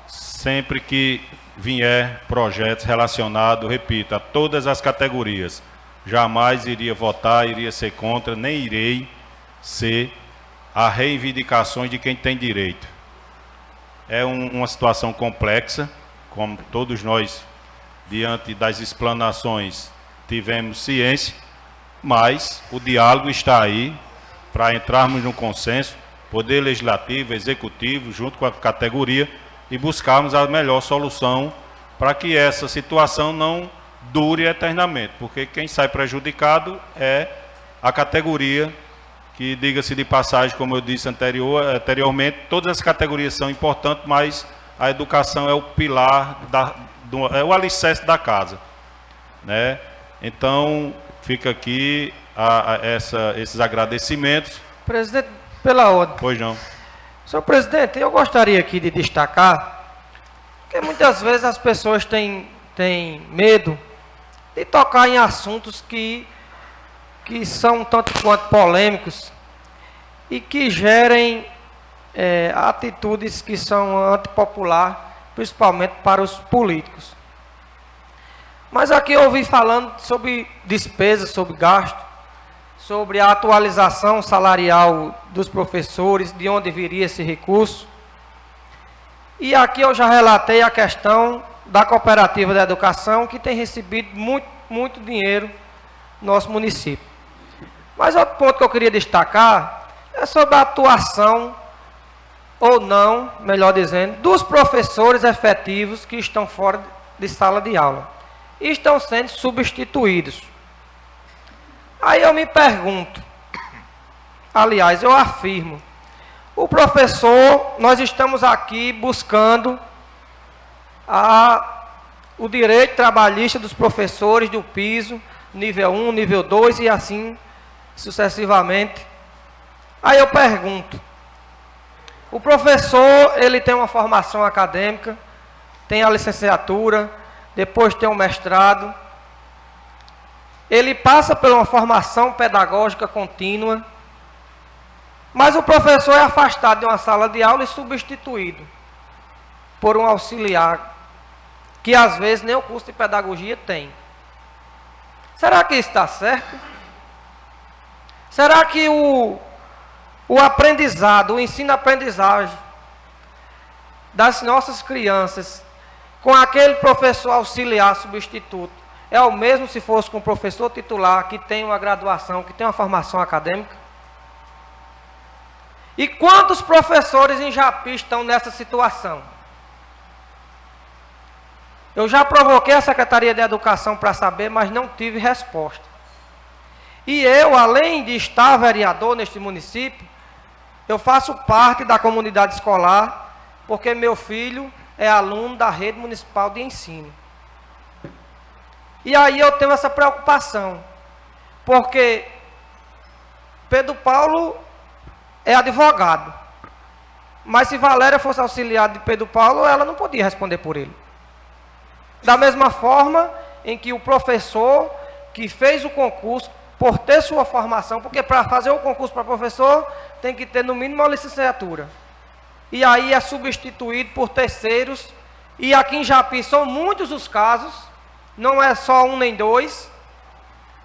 sempre que vier projetos relacionados, repito, a todas as categorias. Jamais iria votar, iria ser contra, nem irei ser a reivindicações de quem tem direito. É uma situação complexa, como todos nós, diante das explanações, tivemos ciência, mas o diálogo está aí para entrarmos no consenso, Poder Legislativo, Executivo, junto com a categoria, e buscarmos a melhor solução para que essa situação não dure eternamente, porque quem sai prejudicado é a categoria, que, diga-se de passagem, como eu disse anteriormente, todas as categorias são importantes, mas a educação é o pilar, é o alicerce da casa, né? Então, fica aqui esses agradecimentos. Presidente, pela ordem. Pois não. Senhor presidente, eu gostaria aqui de destacar que muitas vezes as pessoas têm medo de tocar em assuntos que são tanto quanto polêmicos e que gerem atitudes que são antipopulares, principalmente para os políticos. Mas aqui eu ouvi falando sobre despesas, sobre gasto, sobre a atualização salarial dos professores, de onde viria esse recurso. E aqui eu já relatei a questão da cooperativa da educação, que tem recebido muito dinheiro no nosso município. Mas outro ponto que eu queria destacar é sobre a atuação, ou não, melhor dizendo, dos professores efetivos que estão fora de sala de aula e estão sendo substituídos. Aí eu me pergunto, aliás, eu afirmo, o professor, nós estamos aqui buscando o direito trabalhista dos professores do piso, nível 1, nível 2 e assim sucessivamente. Aí eu pergunto, o professor, ele tem uma formação acadêmica, tem a licenciatura, depois tem um mestrado, ele passa por uma formação pedagógica contínua, Mas o professor é afastado de uma sala de aula e substituído por um auxiliar, que às vezes nem o curso de pedagogia tem. Será que isso está certo? Será que o aprendizado, o ensino-aprendizagem das nossas crianças, com aquele professor auxiliar substituto, é o mesmo se fosse com o professor titular, que tem uma graduação, que tem uma formação acadêmica? E quantos professores em Japi estão nessa situação? Eu já provoquei a Secretaria de Educação para saber, mas não tive resposta. E eu, além de estar vereador neste município, eu faço parte da comunidade escolar, porque meu filho é aluno da rede municipal de ensino. E aí eu tenho essa preocupação, porque Pedro Paulo é advogado, mas se Valéria fosse auxiliar de Pedro Paulo, ela não podia responder por ele. Da mesma forma em que o professor que fez o concurso, por ter sua formação, porque para fazer o concurso para professor, tem que ter no mínimo uma licenciatura. E aí é substituído por terceiros, e aqui em Japi são muitos os casos, não é só um nem dois,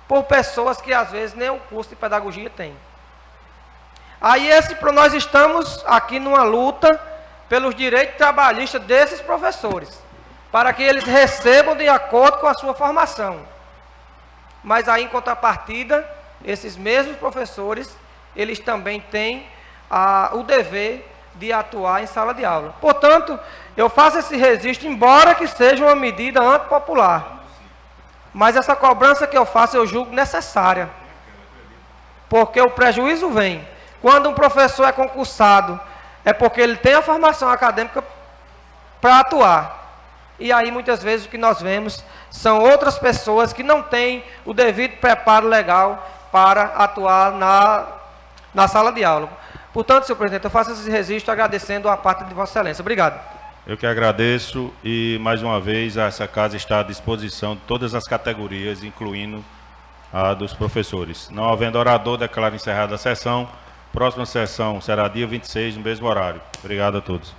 por pessoas que às vezes nem o curso de pedagogia tem. Aí nós estamos aqui numa luta pelos direitos trabalhistas desses professores, para que eles recebam de acordo com a sua formação. Mas aí, em contrapartida, esses mesmos professores, eles também têm o dever de atuar em sala de aula. Portanto, eu faço esse registro, embora que seja uma medida antipopular. Mas essa cobrança que eu faço, eu julgo necessária. Porque o prejuízo vem. Quando um professor é concursado, é porque ele tem a formação acadêmica para atuar. E aí, muitas vezes, o que nós vemos são outras pessoas que não têm o devido preparo legal para atuar na sala de aula. Portanto, senhor presidente, eu faço esse registro agradecendo a parte de Vossa Excelência. Obrigado. Eu que agradeço e, mais uma vez, essa casa está à disposição de todas as categorias, incluindo a dos professores. Não havendo orador, declaro encerrada a sessão. Próxima sessão será dia 26, no mesmo horário. Obrigado a todos.